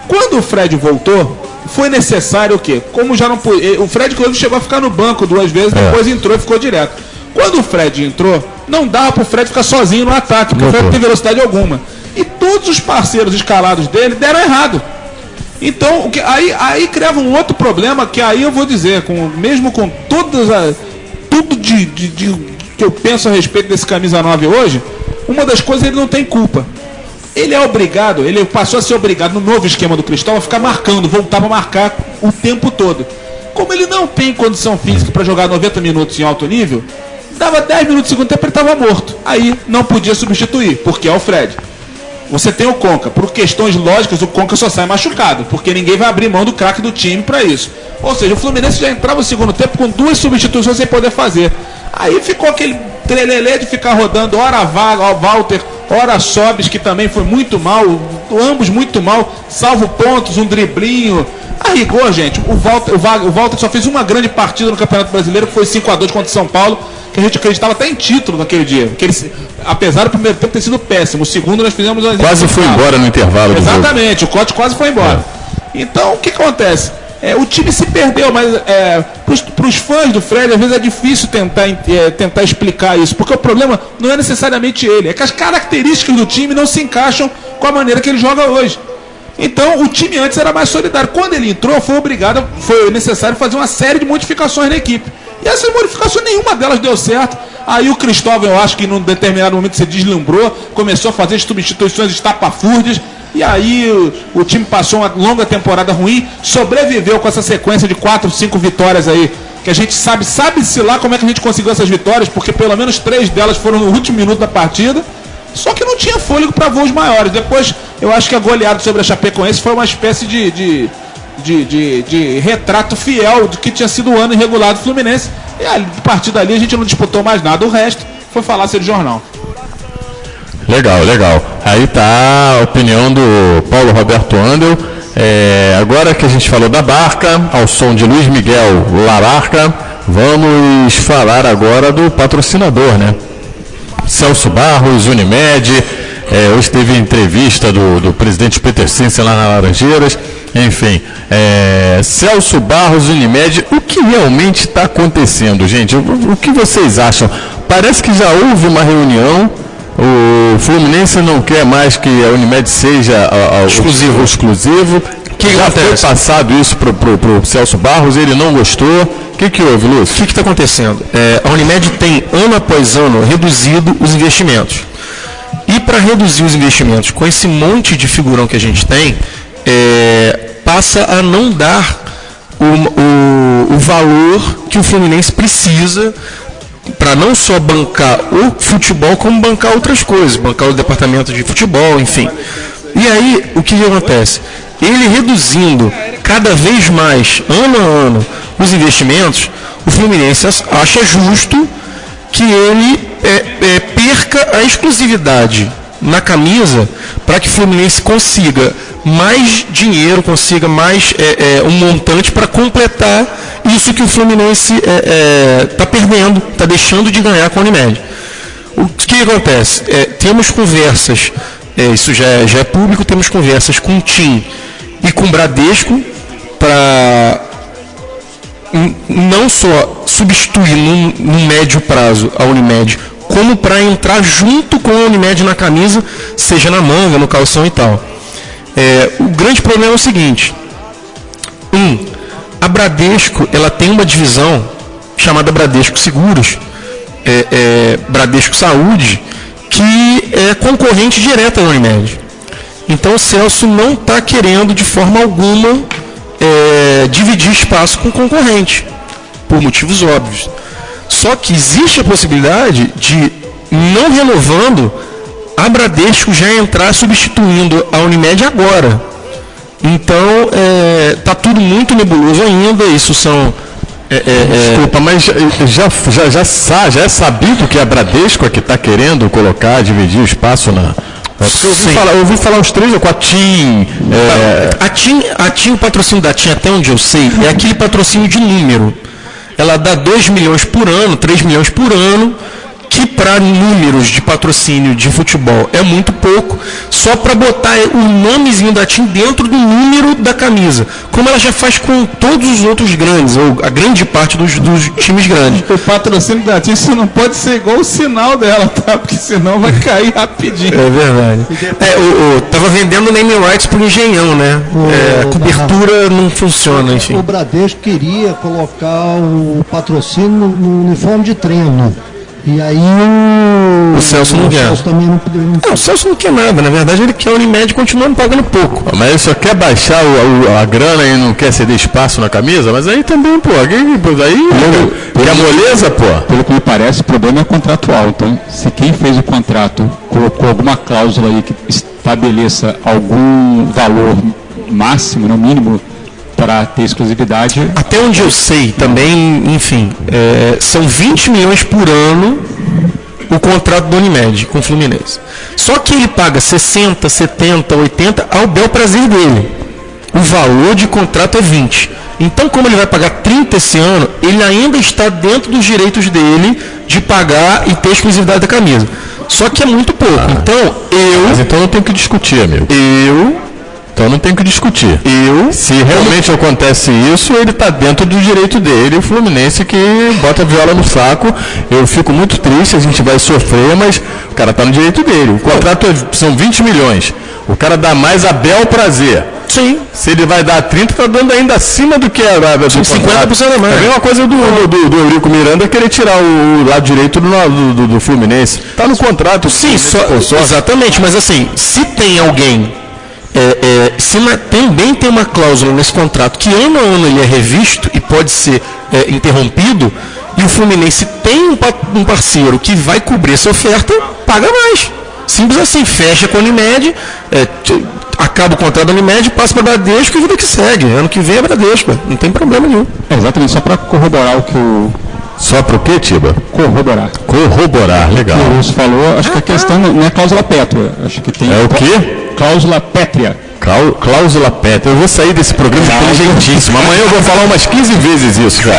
Quando o Fred voltou, foi necessário o quê? Como já não o Fred chegou a ficar no banco 2 vezes, depois entrou e ficou direto. Quando o Fred entrou, não dava pro Fred ficar sozinho no ataque, porque o Fred não tem velocidade alguma. E todos os parceiros escalados dele deram errado. Então, aí criava um outro problema, que aí eu vou dizer, mesmo com tudo que eu penso a respeito desse camisa 9 hoje, uma das coisas ele não tem culpa. Ele é obrigado, ele passou a ser obrigado no novo esquema do Cristóvão a ficar marcando, voltar para marcar o tempo todo. Como ele não tem condição física para jogar 90 minutos em alto nível, dava 10 minutos do segundo tempo, ele estava morto. Aí não podia substituir, porque é o Fred. Você tem o Conca. Por questões lógicas, o Conca só sai machucado, porque ninguém vai abrir mão do craque do time para isso. Ou seja, o Fluminense já entrava no segundo tempo com 2 substituições sem poder fazer. Aí ficou aquele trelelê de ficar rodando, ora Walter, ora Sobis, que também foi muito mal, ambos muito mal, salvo pontos, um driblinho. A rigor, gente, o Walter só fez uma grande partida no Campeonato Brasileiro, que foi 5-2 contra o São Paulo, que a gente acreditava até em título naquele dia. Apesar do primeiro tempo ter sido péssimo, o segundo nós fizemos... Quase foi embora no intervalo. Exatamente, o Cote quase foi embora. Então, o que acontece? O time se perdeu, mas para os fãs do Fred, às vezes é difícil tentar explicar isso, porque o problema não é necessariamente ele, é que as características do time não se encaixam com a maneira que ele joga hoje. Então, o time antes era mais solidário. Quando ele entrou, foi necessário fazer uma série de modificações na equipe. E essas modificações, nenhuma delas deu certo. Aí o Cristóvão, eu acho que num determinado momento se deslumbrou, começou a fazer substituições estapafúrdias. E aí o time passou uma longa temporada ruim, sobreviveu com essa sequência de 4, 5 vitórias aí, que a gente sabe-se lá como é que a gente conseguiu essas vitórias, porque pelo menos 3 delas foram no último minuto da partida, só que não tinha fôlego para voos maiores. Depois, eu acho que a goleada sobre a Chapecoense foi uma espécie de retrato fiel do que tinha sido o ano irregular do Fluminense, e a partir dali a gente não disputou mais nada, o resto foi falácia de jornal. Legal. Aí tá a opinião do Paulo Roberto Andel. Agora que a gente falou da Barca, ao som de Luiz Miguel Labarca, vamos falar agora do patrocinador, né? Celso Barros, Unimed. Hoje teve entrevista do presidente Peter Sinsen lá na Laranjeiras. Enfim, Celso Barros, Unimed. O que realmente está acontecendo, gente? O que vocês acham? Parece que já houve uma reunião. O Fluminense não quer mais que a Unimed seja exclusivo. Já foi passado isso pro Celso Barros, ele não gostou. O que houve, Lúcio? O que está acontecendo? A Unimed tem, ano após ano, reduzido os investimentos. E para reduzir os investimentos com esse monte de figurão que a gente tem, passa a não dar o valor que o Fluminense precisa para não só bancar o futebol, como bancar outras coisas, bancar o departamento de futebol, enfim. E aí, o que acontece? Ele reduzindo cada vez mais, ano a ano, os investimentos, o Fluminense acha justo que ele perca a exclusividade na camisa para que o Fluminense consiga mais dinheiro, consiga mais um montante para completar isso que o Fluminense está perdendo, está deixando de ganhar com a Unimed. O que acontece? Temos conversas, isso já é público, temos conversas com o TIM e com o Bradesco para não só substituir no médio prazo a Unimed, como para entrar junto com a Unimed na camisa, seja na manga, no calção e tal. O grande problema é o seguinte: a Bradesco, ela tem uma divisão chamada Bradesco Seguros, Bradesco Saúde, que é concorrente direta da Unimed. Então o Celso não está querendo de forma alguma dividir espaço com o concorrente, por motivos óbvios. Só que existe a possibilidade de, não renovando, a Bradesco já entrar substituindo a Unimed agora. Então, está tudo muito nebuloso ainda. Isso são Desculpa, mas já é sabido que a Bradesco é que está querendo dividir o espaço na... Eu ouvi falar uns 3 ou 4 TIM. A TIM, o patrocínio da TIM, até onde eu sei, é aquele patrocínio de número. Ela dá 2 milhões por ano, 3 milhões por ano, que para números de patrocínio de futebol é muito pouco, só para botar o nomezinho da TIM dentro do número da camisa, como ela já faz com todos os outros grandes, ou a grande parte dos times grandes. O patrocínio da TIM, isso não pode ser igual o sinal dela, tá? Porque senão vai cair rapidinho. É verdade. Tava vendendo name rights pro Engenhão, né? A cobertura não funciona, enfim. O Bradesco queria colocar o patrocínio no uniforme de treino. E aí o Celso não quer. Também não... O Celso não quer nada, na verdade ele quer a Unimed continuando pagando pouco. Mas ele só quer baixar a grana e não quer ceder espaço na camisa, mas aí também, pô, aí quer moleza, pô. Pelo que me parece, o problema é contratual. Então, se quem fez o contrato colocou alguma cláusula aí que estabeleça algum valor máximo, no mínimo, para ter exclusividade. Até onde eu sei também, enfim, são 20 milhões por ano o contrato do Unimed com o Fluminense. Só que ele paga 60, 70, 80 ao bel prazer dele. O valor de contrato é 20. Então, como ele vai pagar 30 esse ano, ele ainda está dentro dos direitos dele de pagar e ter exclusividade da camisa. Só que é muito pouco. Mas então não tem que discutir, amigo. Então não tem que discutir. Se realmente acontece isso, ele está dentro do direito dele, o Fluminense que bota a viola no saco. Eu fico muito triste, a gente vai sofrer, mas o cara está no direito dele. O contrato são 20 milhões. O cara dá mais a bel prazer. Sim. Se ele vai dar 30, está dando ainda acima do que é do 50% a mais. É a mesma coisa do Eurico Miranda querer tirar o lado direito do Fluminense. Está no contrato. Sim, exatamente. Mas assim, se tem alguém... também tem uma cláusula nesse contrato que ano a ano ele é revisto e pode ser interrompido, e o Fluminense tem um parceiro que vai cobrir essa oferta, paga mais. Simples assim, fecha com a Unimed, acaba o contrato da Unimed, passa para a Bradesco e vida que segue. Ano que vem é Bradesco, não tem problema nenhum. Exatamente, só para corroborar o que o... Só para o quê, Tiba? Corroborar, legal. O que o Russo falou, acho que a questão não é cláusula pétrea. Acho que tem... É o quê? Cláusula pétrea. Cláusula pétrea. Eu vou sair desse programa inteligentíssimo. Amanhã eu vou falar umas 15 vezes isso, cara.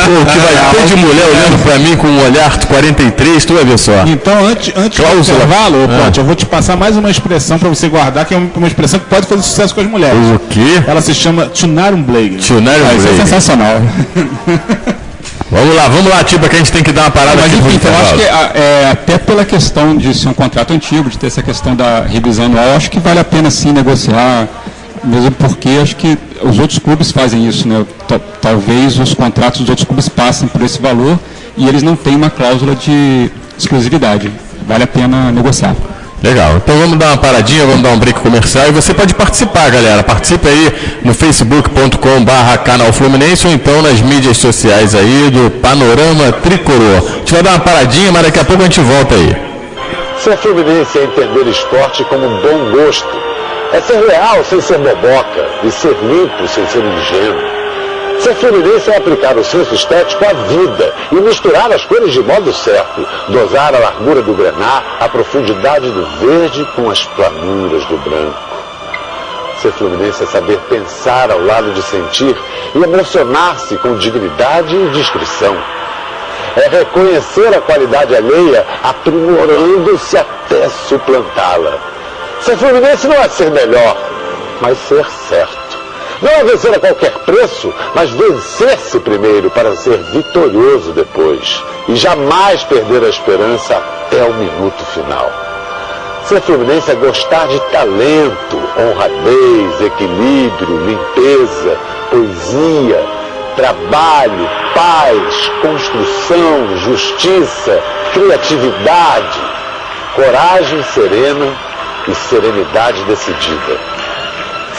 Pô, que vai ter de mulher olhando pra mim com um olhar 43, tu vai ver só. Então, antes do intervalo, eu vou te passar mais uma expressão pra você guardar, que é uma expressão que pode fazer sucesso com as mulheres. O quê? Ela se chama Tunarumblegue. Isso é sensacional. Vamos lá, Tiba, que a gente tem que dar uma parada aqui. Enfim, então, acho que até pela questão de ser um contrato antigo, de ter essa questão da revisão anual, acho que vale a pena sim negociar, mesmo porque acho que os outros clubes fazem isso, né? Talvez os contratos dos outros clubes passem por esse valor e eles não têm uma cláusula de exclusividade. Vale a pena negociar. Legal, então vamos dar uma paradinha, vamos dar um break comercial e você pode participar, galera. Participe aí no facebook.com/canal Fluminense ou então nas mídias sociais aí do Panorama Tricolor. A gente vai dar uma paradinha, mas daqui a pouco a gente volta aí. Ser fluminense é entender esporte como um bom gosto. É ser real sem ser boboca e ser limpo sem ser ingênuo. Ser fluminense é aplicar o senso estético à vida e misturar as cores de modo certo, dosar a largura do grená, a profundidade do verde com as planuras do branco. Ser fluminense é saber pensar ao lado de sentir e emocionar-se com dignidade e discrição. É reconhecer a qualidade alheia, aprimorando-se até suplantá-la. Ser fluminense não é ser melhor, mas ser certo. Não é vencer a qualquer preço, mas vencer-se primeiro para ser vitorioso depois. E jamais perder a esperança até o minuto final. Ser fluminense é gostar de talento, honradez, equilíbrio, limpeza, poesia, trabalho, paz, construção, justiça, criatividade, coragem serena e serenidade decidida.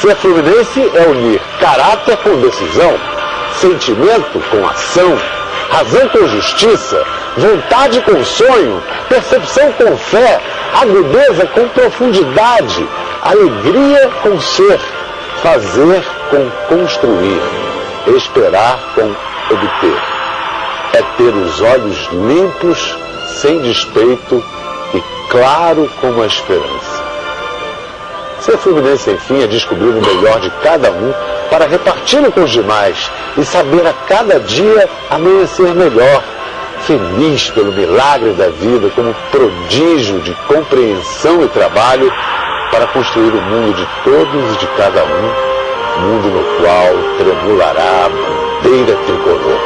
Ser fluminense é unir caráter com decisão, sentimento com ação, razão com justiça, vontade com sonho, percepção com fé, agudeza com profundidade, alegria com ser, fazer com construir, esperar com obter. É ter os olhos limpos, sem despeito e claro como a esperança. Ser fluminense, enfim, é descobrir o melhor de cada um para reparti-lo com os demais e saber a cada dia amanhecer melhor, feliz pelo milagre da vida, como prodígio de compreensão e trabalho para construir o mundo de todos e de cada um, mundo no qual tremulará a bandeira tricolor.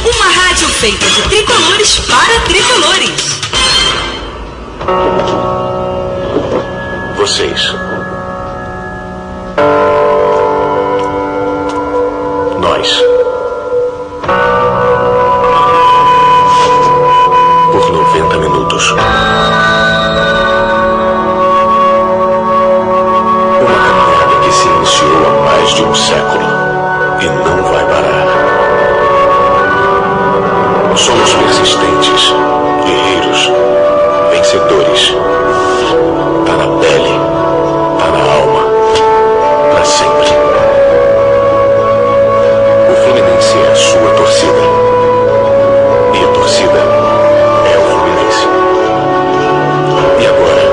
Uma rádio feita de tricolores para tricolores. Vocês. Nós. Por 90 minutos. Uma caminhada que se iniciou há mais de um século e não vai parar. Somos persistentes, guerreiros, vencedores. Tá na pele, tá na alma, pra sempre. O Fluminense é a sua torcida. E a torcida é o Fluminense. E agora,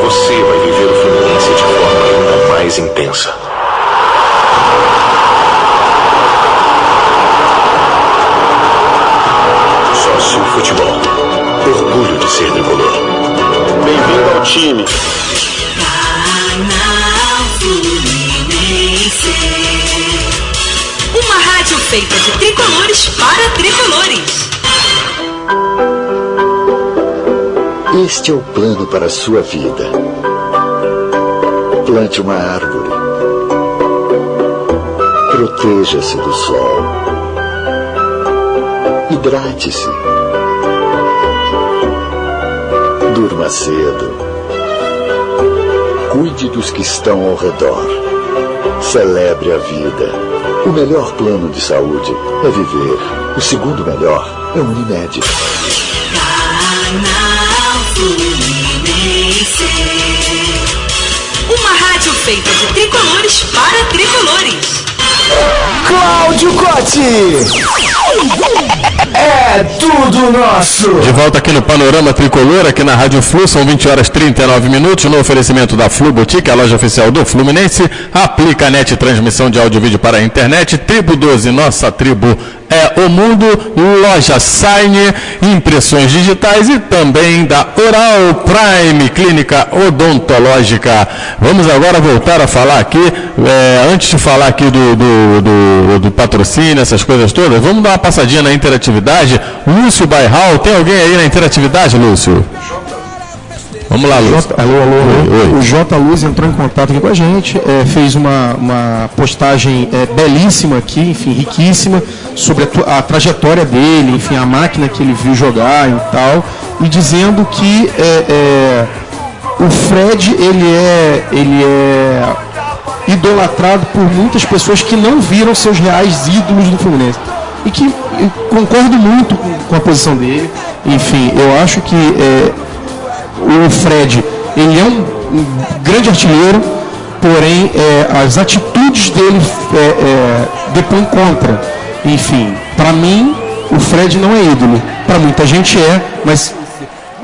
você vai viver o Fluminense de forma ainda mais intensa. Sócio Futebol. Orgulho de ser tricolor. Bem-vindo ao time. Canal Fluminense. Uma rádio feita de tricolores para tricolores. Este é o plano para a sua vida. Plante uma árvore. Proteja-se do sol. Hidrate-se. Durma cedo. Cuide dos que estão ao redor. Celebre a vida. O melhor plano de saúde é viver. O segundo melhor é o Unimed. Canal Fluminense. Uma rádio feita de tricolores para tricolores. Cláudio Cotti. É tudo nosso. De volta aqui no Panorama Tricolor, aqui na Rádio Flu, são 20h39, no oferecimento da Flu Boutique, a loja oficial do Fluminense. Aplica a net transmissão de áudio e vídeo para a internet. Tribo 12, nossa tribo é o mundo. Loja Sign, impressões digitais e também da Oral Prime, clínica odontológica. Vamos agora voltar a falar aqui, antes de falar aqui do patrocínio, essas coisas todas, vamos dar uma passadinha na interatividade. Lúcio Bairral, tem alguém aí na interatividade, Lúcio? Vamos lá, Lúcio. Alô. Oi. O J. Luz entrou em contato aqui com a gente, fez uma postagem belíssima aqui, enfim, riquíssima, sobre a trajetória dele, enfim, a máquina que ele viu jogar e tal, e dizendo que o Fred, ele é idolatrado por muitas pessoas que não viram seus reais ídolos do Fluminense. E que eu concordo muito com a posição dele. Enfim, eu acho que o Fred, ele é um grande artilheiro, porém as atitudes dele depõem contra. Enfim, para mim, o Fred não é ídolo. Para muita gente mas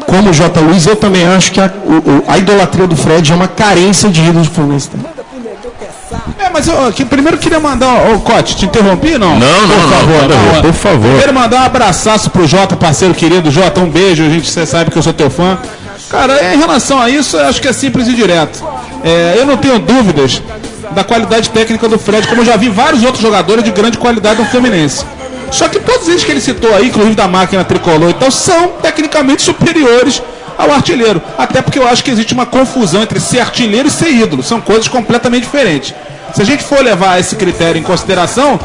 como o J. Luiz, eu também acho que a idolatria do Fred é uma carência de ídolos do Fluminense. Mas eu primeiro queria mandar... Ô, Cote, te interrompi, não? Não, por favor. Primeiro mandar um abraçaço pro Jota, parceiro querido. Jota, um beijo, você sabe que eu sou teu fã. Cara, em relação a isso, eu acho que é simples e direto. Eu não tenho dúvidas da qualidade técnica do Fred, como eu já vi vários outros jogadores de grande qualidade no Fluminense. Só que todos eles que ele citou aí, inclusive da máquina tricolor e tal, são tecnicamente superiores ao artilheiro. Até porque eu acho que existe uma confusão entre ser artilheiro e ser ídolo. São coisas completamente diferentes. Se a gente for levar esse critério em consideração,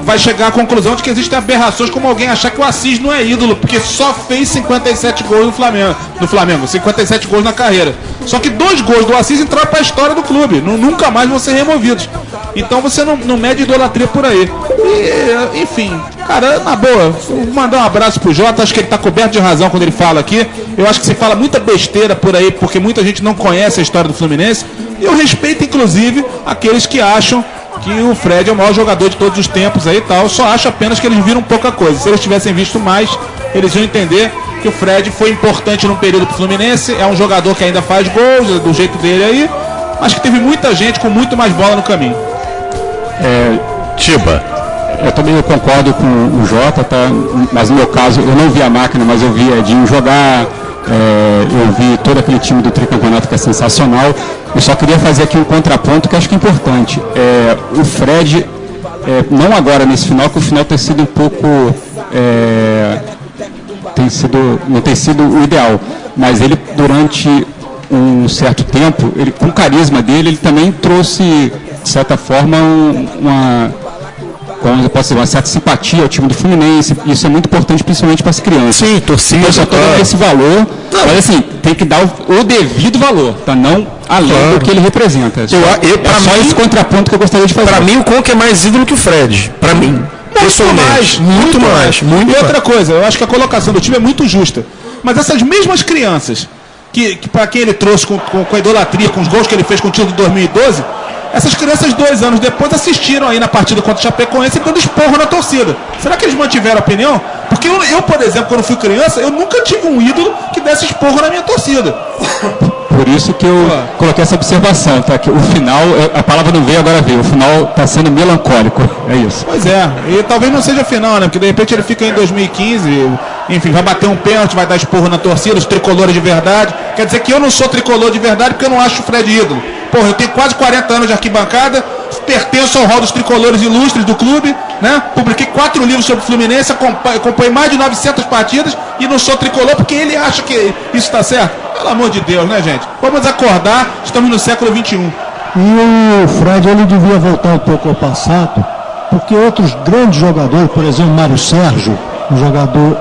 vai chegar à conclusão de que existem aberrações, como alguém achar que o Assis não é ídolo, porque só fez 57 gols no Flamengo, 57 gols na carreira. Só que 2 gols do Assis entraram para a história do clube, nunca mais vão ser removidos. Então você não mede idolatria por aí. E, enfim, Cara, na boa, vou mandar um abraço pro Jota, acho que ele tá coberto de razão quando ele fala aqui. Eu acho que se fala muita besteira por aí, porque muita gente não conhece a história do Fluminense. E eu respeito, inclusive, aqueles que acham que o Fred é o maior jogador de todos os tempos aí e tal. Eu só acho apenas que eles viram pouca coisa. Se eles tivessem visto mais, eles iam entender que o Fred foi importante num período pro Fluminense. É um jogador que ainda faz gols, do jeito dele aí. Mas que teve muita gente com muito mais bola no caminho. Tiba. Eu também concordo com o Jota, tá? Mas no meu caso, eu não vi a máquina, mas eu vi Edinho jogar, eu vi todo aquele time do tricampeonato que é sensacional. Eu só queria fazer aqui um contraponto que acho que é importante. O Fred, não agora nesse final, que o final tem sido um pouco... não tem sido o ideal, mas ele durante um certo tempo, ele, com o carisma dele, ele também trouxe, de certa forma, uma certa simpatia ao time do Fluminense. Isso é muito importante, principalmente para as crianças. Sim, torcida. Então, eu só estou dando esse valor, mas assim, tem que dar o devido valor, tá? Não além do que ele representa. Só esse contraponto que eu gostaria de fazer. Para mim, o Conca é mais ídolo que o Fred. Para mim. Muito mais. E outra coisa, eu acho que a colocação do time é muito justa. Mas essas mesmas crianças, que para quem ele trouxe com a idolatria, com os gols que ele fez com o time de 2012, essas crianças 2 anos depois assistiram aí na partida contra o Chapecoense dando esporro na torcida. Será que eles mantiveram a opinião? Porque eu, por exemplo, quando fui criança, eu nunca tive um ídolo que desse esporro na minha torcida. Por isso que eu coloquei essa observação, tá? Que o final, a palavra não veio, agora veio. O final está sendo melancólico, é isso. Pois é, e talvez não seja final, né? Porque de repente ele fica em 2015, enfim, vai bater um pênalti, vai dar esporro na torcida, os tricolores de verdade. Quer dizer que eu não sou tricolor de verdade porque eu não acho o Fred ídolo. Porra, eu tenho quase 40 anos de arquibancada, pertenço ao rol dos tricolores ilustres do clube, né? Publiquei 4 livros sobre o Fluminense, acompanhei mais de 900 partidas e não sou tricolor porque ele acha que isso está certo. Pelo amor de Deus, né, gente? Vamos acordar, estamos no século XXI. E o Fred, ele devia voltar um pouco ao passado, porque outros grandes jogadores, por exemplo, Mário Sérgio, um jogador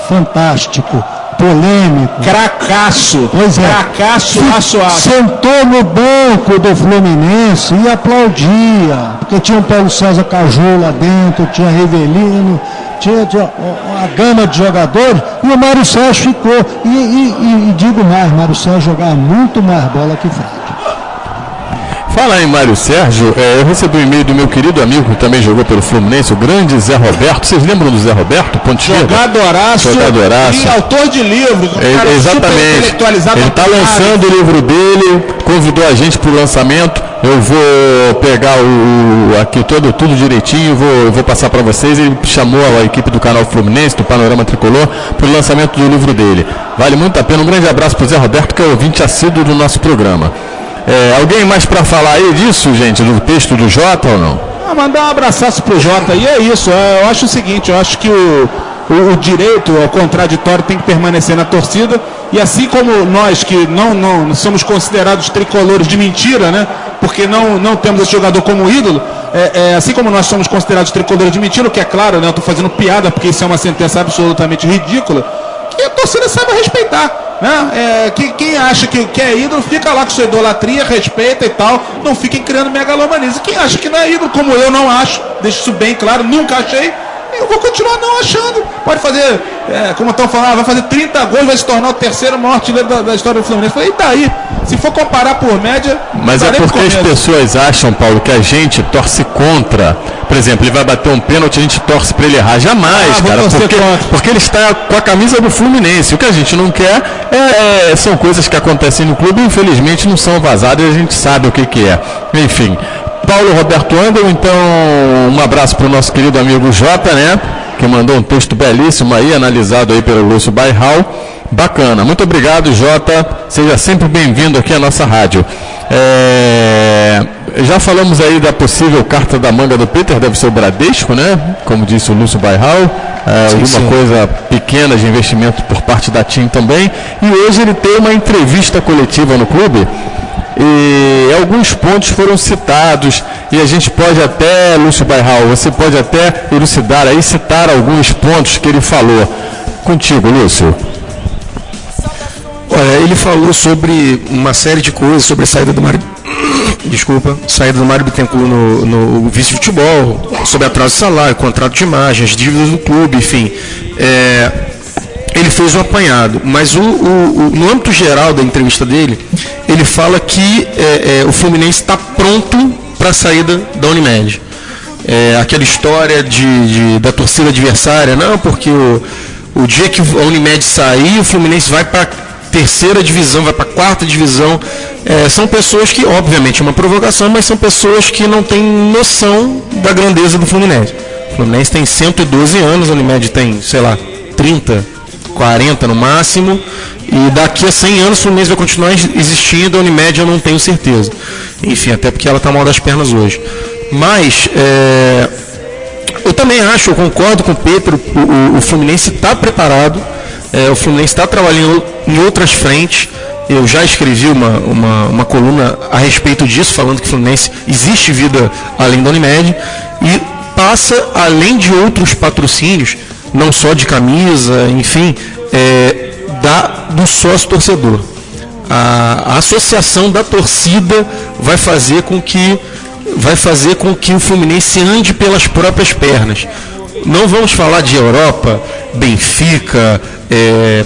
fantástico, polêmico. Cracaço. Pois é. Cracaço, aço. Sentou no banco do Fluminense e aplaudia, porque tinha o Paulo César Caju lá dentro, tinha Rivelino, tinha uma gama de jogadores, e o Mário Sérgio ficou. E digo mais, Mário Sérgio jogava muito mais bola que o Fred. Fala em Mário Sérgio, eu recebi um e-mail do meu querido amigo que também jogou pelo Fluminense, o grande Zé Roberto. Vocês lembram do Zé Roberto? Jogadoraço e autor de livros. Exatamente. Ele está lançando o livro dele, convidou a gente para o lançamento. Eu vou pegar aqui tudo direitinho, vou passar para vocês. Ele chamou a equipe do canal Fluminense, do Panorama Tricolor, para o lançamento do livro dele. Vale muito a pena. Um grande abraço para o Zé Roberto, que é ouvinte assíduo do nosso programa. Alguém mais para falar aí disso, gente, do texto do Jota ou não? Mandar um abraço pro Jota, e é isso. Eu acho o seguinte, eu acho que o direito ao contraditório tem que permanecer na torcida, e assim como nós que não somos considerados tricolores de mentira, né, porque não temos esse jogador como ídolo, assim como nós somos considerados tricolores de mentira, o que é claro, né, eu estou fazendo piada porque isso é uma sentença absolutamente ridícula, que a torcida saiba respeitar. Né? Quem acha que é ídolo, fica lá com sua idolatria, respeita e tal, não fiquem criando megalomanias. Quem acha que não é ídolo, como eu não acho, deixo isso bem claro, nunca achei, eu vou continuar não achando. Pode fazer, como estão falando, vai fazer 30 gols, vai se tornar o terceiro maior artilheiro da história do Fluminense. Falei, e daí? Se for comparar por média... Mas é porque as pessoas acham, Paulo, que a gente torce contra. Por exemplo, ele vai bater um pênalti, a gente torce para ele errar. Jamais, cara, porque ele está com a camisa do Fluminense. O que a gente não quer são coisas que acontecem no clube e infelizmente não são vazadas e a gente sabe o que é. Enfim, Paulo Roberto Andel, então um abraço para o nosso querido amigo Jota, né? Que mandou um texto belíssimo aí, analisado aí pelo Lúcio Bairral. Bacana, muito obrigado, Jota. Seja sempre bem-vindo aqui à nossa rádio. Já falamos aí da possível carta da manga do Peter, deve ser o Bradesco, né? Como disse o Lúcio Bairral. Alguma coisa pequena de investimento por parte da TIM também. E hoje ele tem uma entrevista coletiva no clube. E alguns pontos foram citados, e a gente pode até, Lúcio Bairral, você pode até elucidar aí, citar alguns pontos que ele falou. Contigo, Lúcio. Olha, ele falou sobre uma série de coisas, sobre a saída do saída do Mário Bittencourt no vice-futebol, sobre atraso de salário, contrato de imagem, as dívidas do clube, enfim. Ele fez um apanhado, mas no âmbito geral da entrevista dele, ele fala que o Fluminense está pronto para a saída da Unimed. Aquela história da torcida adversária, não, porque o dia que a Unimed sair, o Fluminense vai para a terceira divisão, vai para a quarta divisão. São pessoas que, obviamente, é uma provocação, mas são pessoas que não têm noção da grandeza do Fluminense. O Fluminense tem 112 anos, a Unimed tem, 30, 40 no máximo, e daqui a 100 anos o Fluminense vai continuar existindo, a Unimed eu não tenho certeza. Enfim, até porque ela está mal das pernas hoje. Mas, eu também acho, eu concordo com o Pedro, o Fluminense está preparado, o Fluminense está trabalhando em outras frentes. Eu já escrevi uma coluna a respeito disso, falando que o Fluminense existe vida além da Unimed, e passa, além de outros patrocínios, não só de camisa, enfim, do sócio torcedor. A associação da torcida vai fazer com que o Fluminense ande pelas próprias pernas. Não vamos falar de Europa, Benfica,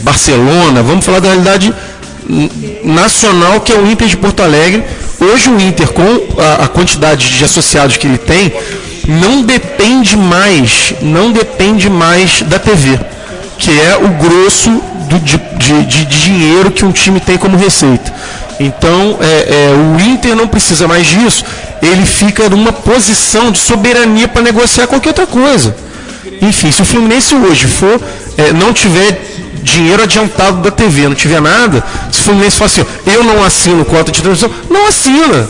Barcelona, vamos falar da realidade nacional, que é o Inter de Porto Alegre. Hoje o Inter, com a quantidade de associados que ele tem, não depende mais da TV, que é o grosso de dinheiro que um time tem como receita. Então, o Inter não precisa mais disso, ele fica numa posição de soberania para negociar qualquer outra coisa. Enfim, se o Fluminense hoje não tiver dinheiro adiantado da TV, não tiver nada, se o Fluminense falar assim, eu não assino cota de transmissão, não assina.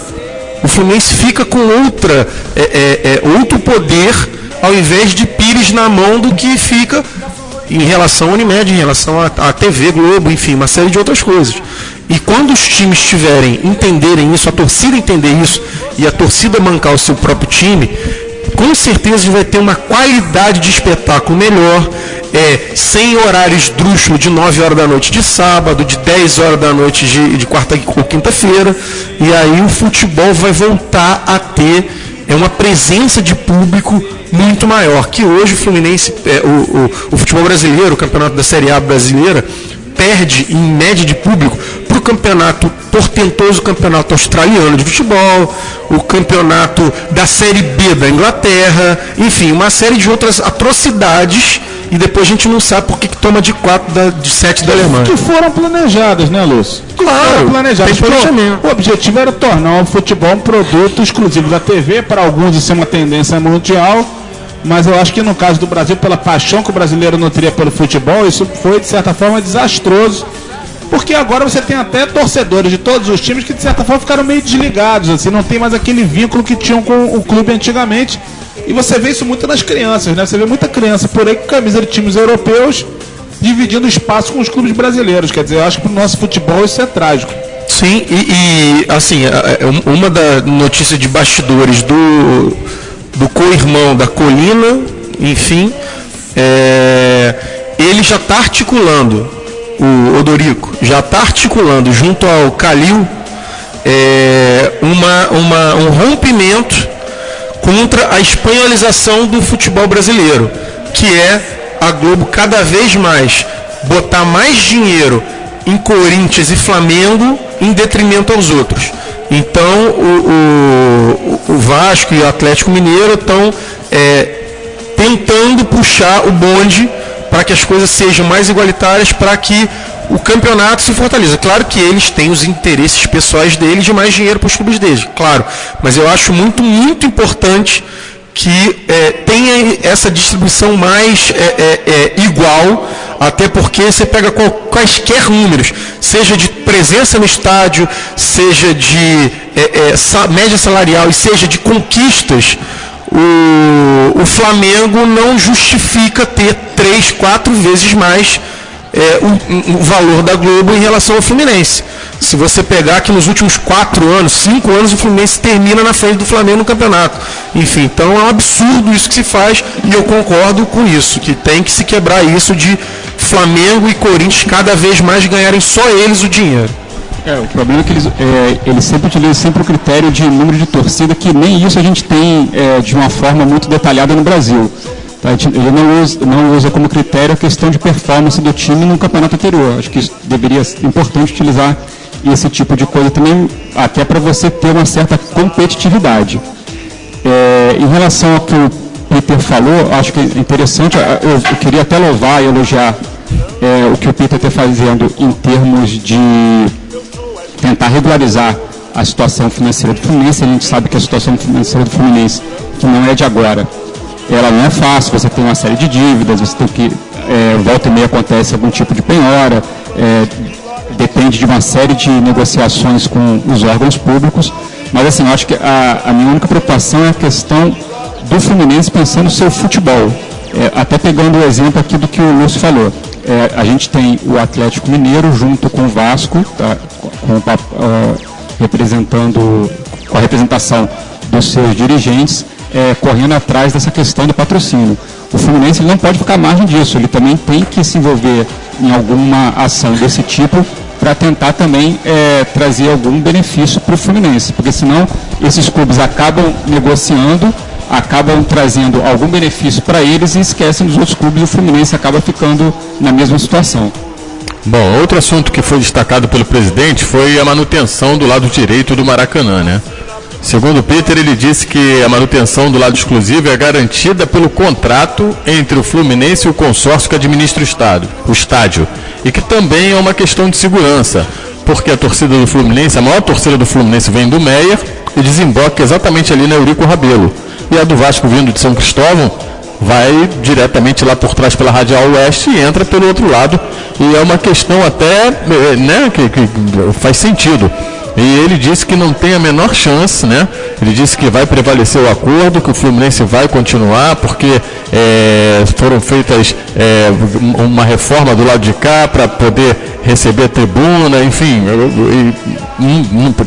O Fluminense fica com outro poder, ao invés de pires na mão, do que fica em relação à Unimed, em relação à TV Globo, enfim, uma série de outras coisas. E quando os times entenderem isso, a torcida entender isso, e a torcida bancar o seu próprio time, com certeza a gente vai ter uma qualidade de espetáculo melhor, sem horários drúxulos de 9 horas da noite de sábado, de 10 horas da noite de quarta ou quinta-feira, e aí o futebol vai voltar a ter uma presença de público muito maior, que hoje o Fluminense, o futebol brasileiro, o campeonato da Série A brasileira, perde em média de público para o campeonato portentoso, o campeonato australiano de futebol, o campeonato da Série B da Inglaterra, enfim, uma série de outras atrocidades, e depois a gente não sabe por que toma de 4, de 7 da Alemanha. Que foram planejadas, né, Lúcio? Claro, planejadas. O objetivo era tornar o futebol um produto exclusivo da TV, para alguns isso é uma tendência mundial, mas eu acho que no caso do Brasil, pela paixão que o brasileiro nutria pelo futebol, isso foi de certa forma desastroso, porque agora você tem até torcedores de todos os times que de certa forma ficaram meio desligados, assim, não tem mais aquele vínculo que tinham com o clube antigamente, e você vê isso muito nas crianças, né? Você vê muita criança por aí com camisa de times europeus dividindo espaço com os clubes brasileiros, quer dizer, eu acho que para o nosso futebol isso é trágico. Sim, e assim, uma das notícias de bastidores do co-irmão da Colina, enfim, ele já está articulando, o Odorico já está articulando junto ao Calil um rompimento contra a espanholização do futebol brasileiro, que é a Globo cada vez mais botar mais dinheiro em Corinthians e Flamengo em detrimento aos outros. Então o Vasco e o Atlético Mineiro estão tentando puxar o bonde para que as coisas sejam mais igualitárias, para que o campeonato se fortaleça. Claro que eles têm os interesses pessoais deles de mais dinheiro para os clubes deles, claro, mas eu acho muito, muito importante que tenha essa distribuição mais igual, até porque você pega quaisquer números, seja de presença no estádio, seja de média salarial e seja de conquistas, o Flamengo não justifica ter 3, 4 vezes mais o valor da Globo em relação ao Fluminense. Se você pegar que nos últimos 4 anos, 5 anos, o Fluminense termina na frente do Flamengo no campeonato. Enfim, então é um absurdo isso que se faz, e eu concordo com isso, que tem que se quebrar isso de Flamengo e Corinthians cada vez mais ganharem só eles o dinheiro. O problema é que eles sempre utilizam o critério de número de torcida, que nem isso a gente tem de uma forma muito detalhada no Brasil. Tá? Ele não usa como critério a questão de performance do time no campeonato anterior. Acho que isso deveria ser importante utilizar esse tipo de coisa também, até para você ter uma certa competitividade. Em relação ao que o Peter falou, acho que é interessante, eu queria até louvar e elogiar o que o Peter está fazendo em termos de tentar regularizar a situação financeira do Fluminense. A gente sabe que a situação financeira do Fluminense, que não é de agora, ela não é fácil, você tem uma série de dívidas, você tem que, volta e meia acontece algum tipo de penhora, depende de uma série de negociações com os órgãos públicos, mas assim, eu acho que a minha única preocupação é a questão do Fluminense pensando no seu futebol. Até pegando o exemplo aqui do que o Lúcio falou, a gente tem o Atlético Mineiro junto com o Vasco, tá, com a representação dos seus dirigentes, correndo atrás dessa questão do patrocínio. O Fluminense ele não pode ficar à margem disso, ele também tem que se envolver em alguma ação desse tipo para tentar também trazer algum benefício para o Fluminense, porque senão esses clubes acabam negociando, acabam trazendo algum benefício para eles e esquecem dos outros clubes, e o Fluminense acaba ficando na mesma situação. Bom, outro assunto que foi destacado pelo presidente foi a manutenção do lado direito do Maracanã, né? Segundo o Peter, ele disse que a manutenção do lado exclusivo é garantida pelo contrato entre o Fluminense e o consórcio que administra o estádio, e que também é uma questão de segurança, porque a torcida do Fluminense, a maior torcida do Fluminense vem do Meier e desemboca exatamente ali na Eurico Rabelo, e a do Vasco vindo de São Cristóvão vai diretamente lá por trás pela Radial Oeste e entra pelo outro lado, e é uma questão até, né, que faz sentido. E ele disse que não tem a menor chance, né? Ele disse que vai prevalecer o acordo, que o Fluminense vai continuar, porque foram feitas uma reforma do lado de cá para poder receber a tribuna, enfim.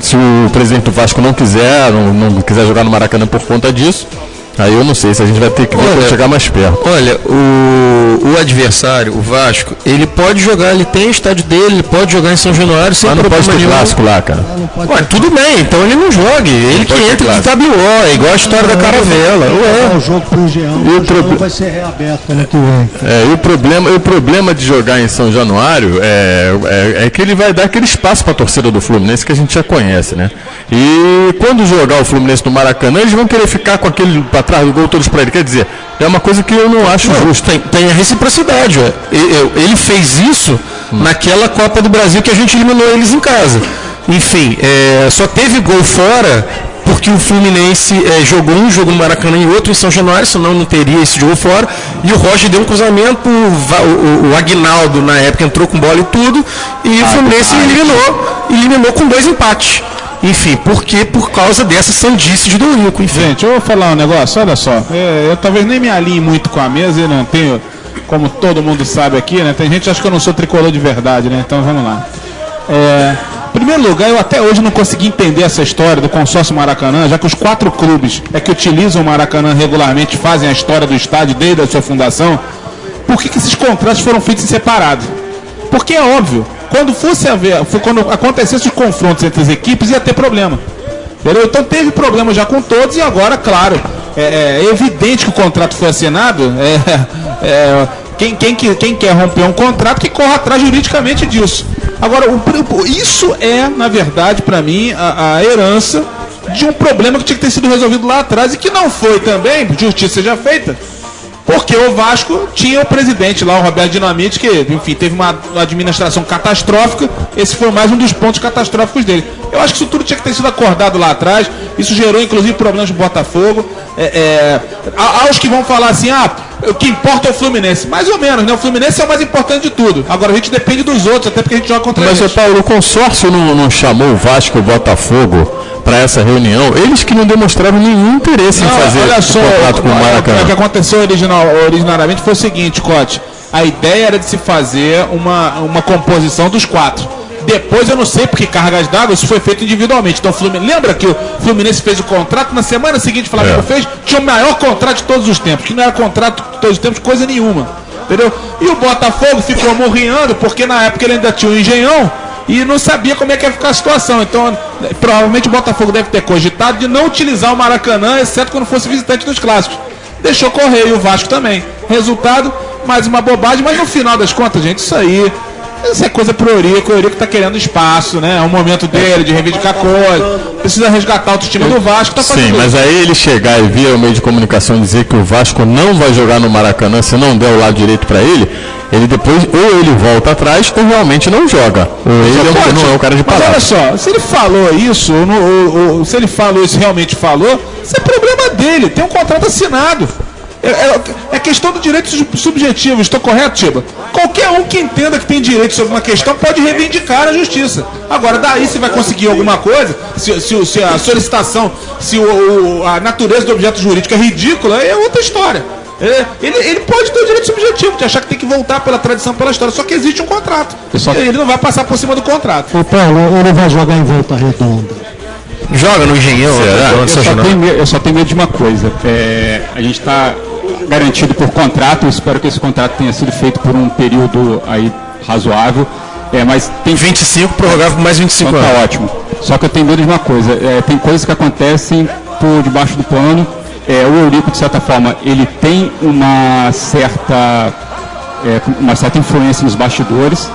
Se o presidente do Vasco não quiser jogar no Maracanã por conta disso, aí eu não sei se a gente vai ter que chegar mais perto. Olha, o adversário, o Vasco, ele pode jogar, ele tem o estádio dele, ele pode jogar em São Januário sem problema nenhum. Mas não pode ter clássico lá, cara. Ué, tudo bem, então ele não jogue. Ele que entra de WO, é igual a história da Caravela. O jogo pro Engenhão, o jogo vai ser reaberto ano que vem. E o problema de jogar em São Januário é que ele vai dar aquele espaço para a torcida do Fluminense que a gente já conhece, né? E quando jogar o Fluminense no Maracanã, eles vão querer ficar com aquele para trás do gol todos para ele. Quer dizer, é uma coisa que eu não acho justo. Tem a reciprocidade. Ele fez isso naquela Copa do Brasil que a gente eliminou eles em casa. Enfim, só teve gol fora porque o Fluminense jogou um jogo no Maracanã e outro em São Januário, senão não teria esse jogo fora. E o Roger deu um cruzamento, o Aguinaldo na época entrou com bola e tudo, e o Fluminense eliminou com 2 empates. Enfim, por causa dessa sandice de Dorico, enfim. Gente, eu vou falar um negócio, olha só. Eu talvez nem me alinhe muito com a mesa, e não tenho, como todo mundo sabe aqui, né? Tem gente que acha que eu não sou tricolor de verdade, né? Então vamos lá. Em primeiro lugar, eu até hoje não consegui entender essa história do consórcio Maracanã, já que os 4 clubes que utilizam o Maracanã regularmente fazem a história do estádio desde a sua fundação. Por que esses contratos foram feitos em separado? Porque é óbvio, quando acontecesse os confrontos entre as equipes, ia ter problema. Entendeu? Então teve problema já com todos, e agora, claro, é evidente que o contrato foi assinado. Quem quer romper um contrato, que corra atrás juridicamente disso. Agora, isso na verdade, para mim, a herança de um problema que tinha que ter sido resolvido lá atrás e que não foi também, justiça seja feita, porque o Vasco tinha o presidente lá, o Roberto Dinamite, que, enfim, teve uma administração catastrófica. Esse foi mais um dos pontos catastróficos dele. Eu acho que isso tudo tinha que ter sido acordado lá atrás. Isso gerou, inclusive, problemas do Botafogo. Aos que vão falar assim, o que importa é o Fluminense. Mais ou menos, né? O Fluminense é o mais importante de tudo. Agora, a gente depende dos outros, até porque a gente joga contra eles. Mas, Paulo, o consórcio não chamou o Vasco e o Botafogo para essa reunião? Eles que não demonstraram nenhum interesse em fazer esse contrato com o Maracanã. O que aconteceu originariamente foi o seguinte, Cote. A ideia era de se fazer uma composição dos 4. Depois eu não sei porque cargas d'água, isso foi feito individualmente. Então, lembra que o Fluminense fez o contrato, na semana seguinte o Flamengo fez, tinha o maior contrato de todos os tempos, que não era contrato de todos os tempos, coisa nenhuma. Entendeu? E o Botafogo ficou morrinhando, porque na época ele ainda tinha o Engenhão, e não sabia como é que ia ficar a situação. Então, provavelmente o Botafogo deve ter cogitado de não utilizar o Maracanã, exceto quando fosse visitante dos clássicos. Deixou correr, e o Vasco também. Resultado, mais uma bobagem, mas no final das contas, gente, isso é coisa pro Eurico. O Eurico tá querendo espaço, né? É o momento dele de reivindicar coisa. Precisa resgatar outro time do Vasco, tá fazendo. Sim, mas aí ele chegar e via o meio de comunicação dizer que o Vasco não vai jogar no Maracanã se não der o lado direito pra ele depois, ou ele volta atrás, ou realmente não joga. Ou ele não é o cara de palavra. Mas olha só, se ele falou isso, ou se ele falou isso, realmente falou, isso é problema dele, tem um contrato assinado. É questão do direito subjetivo, estou correto, Tiba? Qualquer um que entenda que tem direito sobre uma questão pode reivindicar a justiça. Agora, daí se vai conseguir alguma coisa, se a solicitação, se a natureza do objeto jurídico é ridícula, é outra história. Ele pode ter o direito subjetivo de achar que tem que voltar pela tradição, pela história, só que existe um contrato. Ele não vai passar por cima do contrato. O Paulo, ele vai jogar em Volta Redonda. Joga no Engenhão. Eu só tenho medo de uma coisa. A gente está garantido por contrato. Eu espero que esse contrato tenha sido feito por um período aí razoável. Mas tem 25, prorrogável por mais 25 então, anos. Tá ótimo. Só que eu tenho medo de uma coisa. Tem coisas que acontecem por debaixo do pano. O Eurico, de certa forma, ele tem uma certa influência nos bastidores.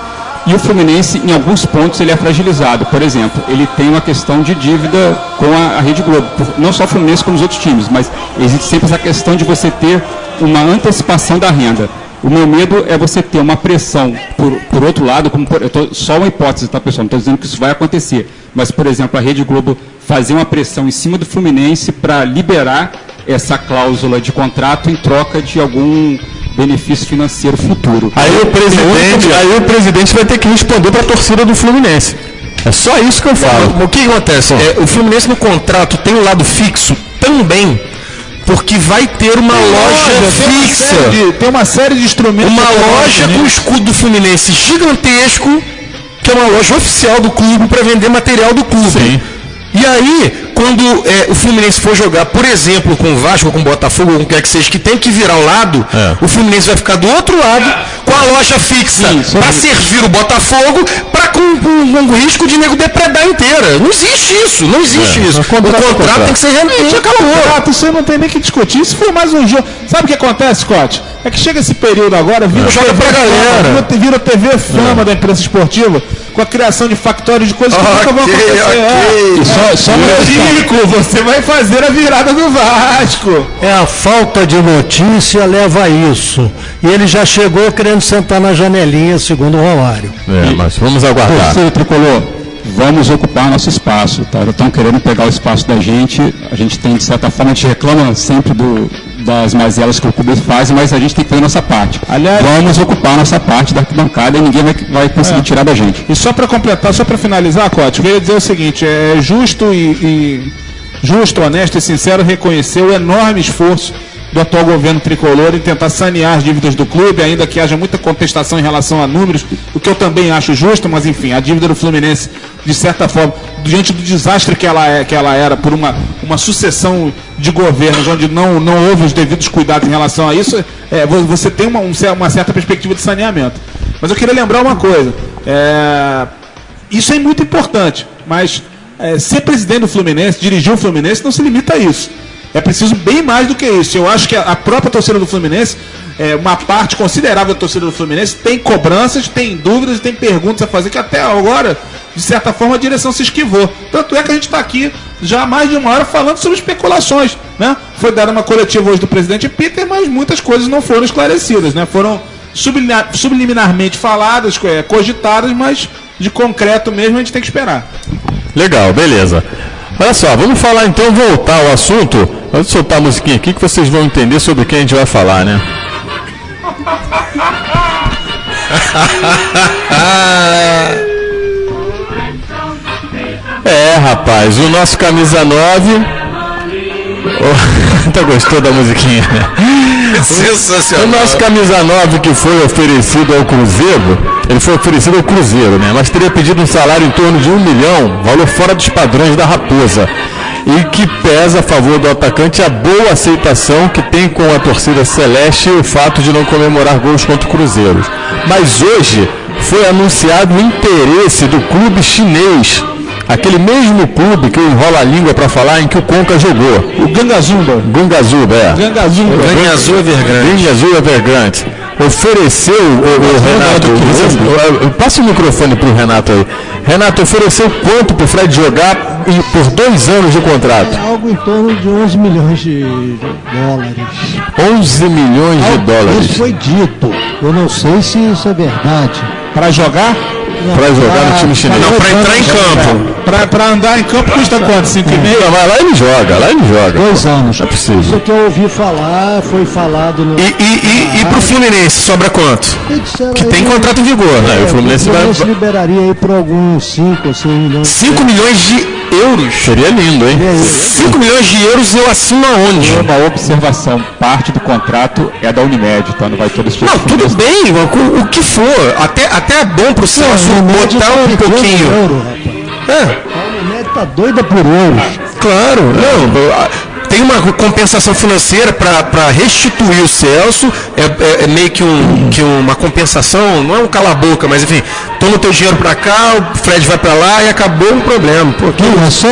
E o Fluminense, em alguns pontos, ele é fragilizado. Por exemplo, ele tem uma questão de dívida com a Rede Globo. Não só o Fluminense como os outros times, mas existe sempre essa questão de você ter uma antecipação da renda. O meu medo é você ter uma pressão, por outro lado, só uma hipótese, tá, pessoal? Não estou dizendo que isso vai acontecer. Mas, por exemplo, a Rede Globo fazer uma pressão em cima do Fluminense para liberar essa cláusula de contrato em troca de algum benefício financeiro futuro. Aí o presidente vai ter que responder para a torcida do Fluminense. É só isso que eu falo. O que acontece? O Fluminense no contrato tem um lado fixo também, porque vai ter uma loja fixa. Tem uma série de instrumentos. Uma loja com o escudo do Fluminense gigantesco, que é uma loja oficial do clube para vender material do clube. Sim. E aí, quando o Fluminense for jogar, por exemplo, com o Vasco, com o Botafogo, com o que quer que seja, que tem que virar o lado, o Fluminense vai ficar do outro lado, com a loja fixa, para servir o Botafogo, com risco de nego depredar inteira. Não existe isso, não existe isso. O contrato tem que ser acabou. Isso não tem nem que discutir. Isso foi mais um jogo. Sabe o que acontece, Scott? É que chega esse período agora, vira TV Fama da imprensa esportiva, com a criação de factórios de coisas que nunca vão acontecer. Só Chico, você vai fazer a virada do Vasco. A falta de notícia leva a isso. E ele já chegou querendo sentar na janelinha, segundo o Romário. Mas vamos aguardar. Torcida Tricolor, vamos ocupar nosso espaço. Tá? Estão querendo pegar o espaço da gente. A gente tem, de certa forma, a gente reclama sempre das mazelas que o clube faz, mas a gente tem que fazer a nossa parte. Aliás, vamos ocupar a nossa parte da arquibancada e ninguém vai conseguir tirar da gente. E só para completar, só para finalizar, Cote, eu queria dizer o seguinte: é justo, honesto e sincero reconhecer o enorme esforço do atual governo tricolor em tentar sanear as dívidas do clube, ainda que haja muita contestação em relação a números, o que eu também acho justo, mas enfim, a dívida do Fluminense, de certa forma, diante do desastre que ela era por uma sucessão de governos onde não houve os devidos cuidados em relação a isso, você tem uma certa perspectiva de saneamento. Mas eu queria lembrar uma coisa, isso é muito importante, mas ser presidente do Fluminense, dirigir o Fluminense, não se limita a isso. É preciso bem mais do que isso. Eu acho que a própria torcida do Fluminense, uma parte considerável da torcida do Fluminense, tem cobranças, tem dúvidas e tem perguntas a fazer que até agora, de certa forma, a direção se esquivou. Tanto é que a gente está aqui já há mais de uma hora falando sobre especulações, né? Foi dada uma coletiva hoje do presidente Peter, mas muitas coisas não foram esclarecidas, né? Foram subliminarmente faladas, cogitadas, mas de concreto mesmo a gente tem que esperar. Legal, beleza. Olha só, vamos falar então, voltar ao assunto. Vamos soltar a musiquinha aqui que vocês vão entender sobre o que a gente vai falar, né? Rapaz, o nosso camisa 9... Tá gostou da musiquinha, né? Sensacional. O nosso camisa 9 que foi oferecido ao Cruzeiro, ele foi oferecido ao Cruzeiro, né? Mas teria pedido um salário em torno de 1 milhão, valor fora dos padrões da Raposa. E que pesa a favor do atacante a boa aceitação que tem com a torcida celeste e o fato de não comemorar gols contra o Cruzeiro. Mas hoje, foi anunciado o interesse do clube chinês, aquele mesmo clube que eu enrolo a língua para falar em que o Conca jogou. O Gangazuba. Gangazuba, é. Gangazuba Evergrande. Ofereceu, o Renato, passa o microfone pro Renato aí. Renato, ofereceu quanto pro Fred jogar por 2 anos de contrato? Algo em torno de 11 milhões de dólares. 11 milhões de dólares. Isso foi dito. Eu não sei se isso é verdade. Para jogar? Para jogar no time chinês. Não, para entrar em campo. Para andar em campo custa quanto? 5,5? Não, mas lá ele joga. 2 anos. É possível. Isso que eu ouvi falar, foi falado no... E pro Fluminense sobra quanto? Que tem contrato em vigor. O Fluminense liberaria aí por alguns 5 ou 6 milhões. 5 milhões de euros. Seria lindo, hein? 5 milhões de euros eu assino aonde? Uma observação, parte do contrato é da Unimed, então não vai ter esse Não, tudo bem, o que for. Até é bom pro Celso botar um pouquinho. A Unimed tá doida por euros. Claro, não. Tem uma compensação financeira para restituir o Celso, é meio que uma compensação, não é um cala-boca, mas enfim, toma o teu dinheiro para cá, o Fred vai para lá e acabou o problema. Não, é só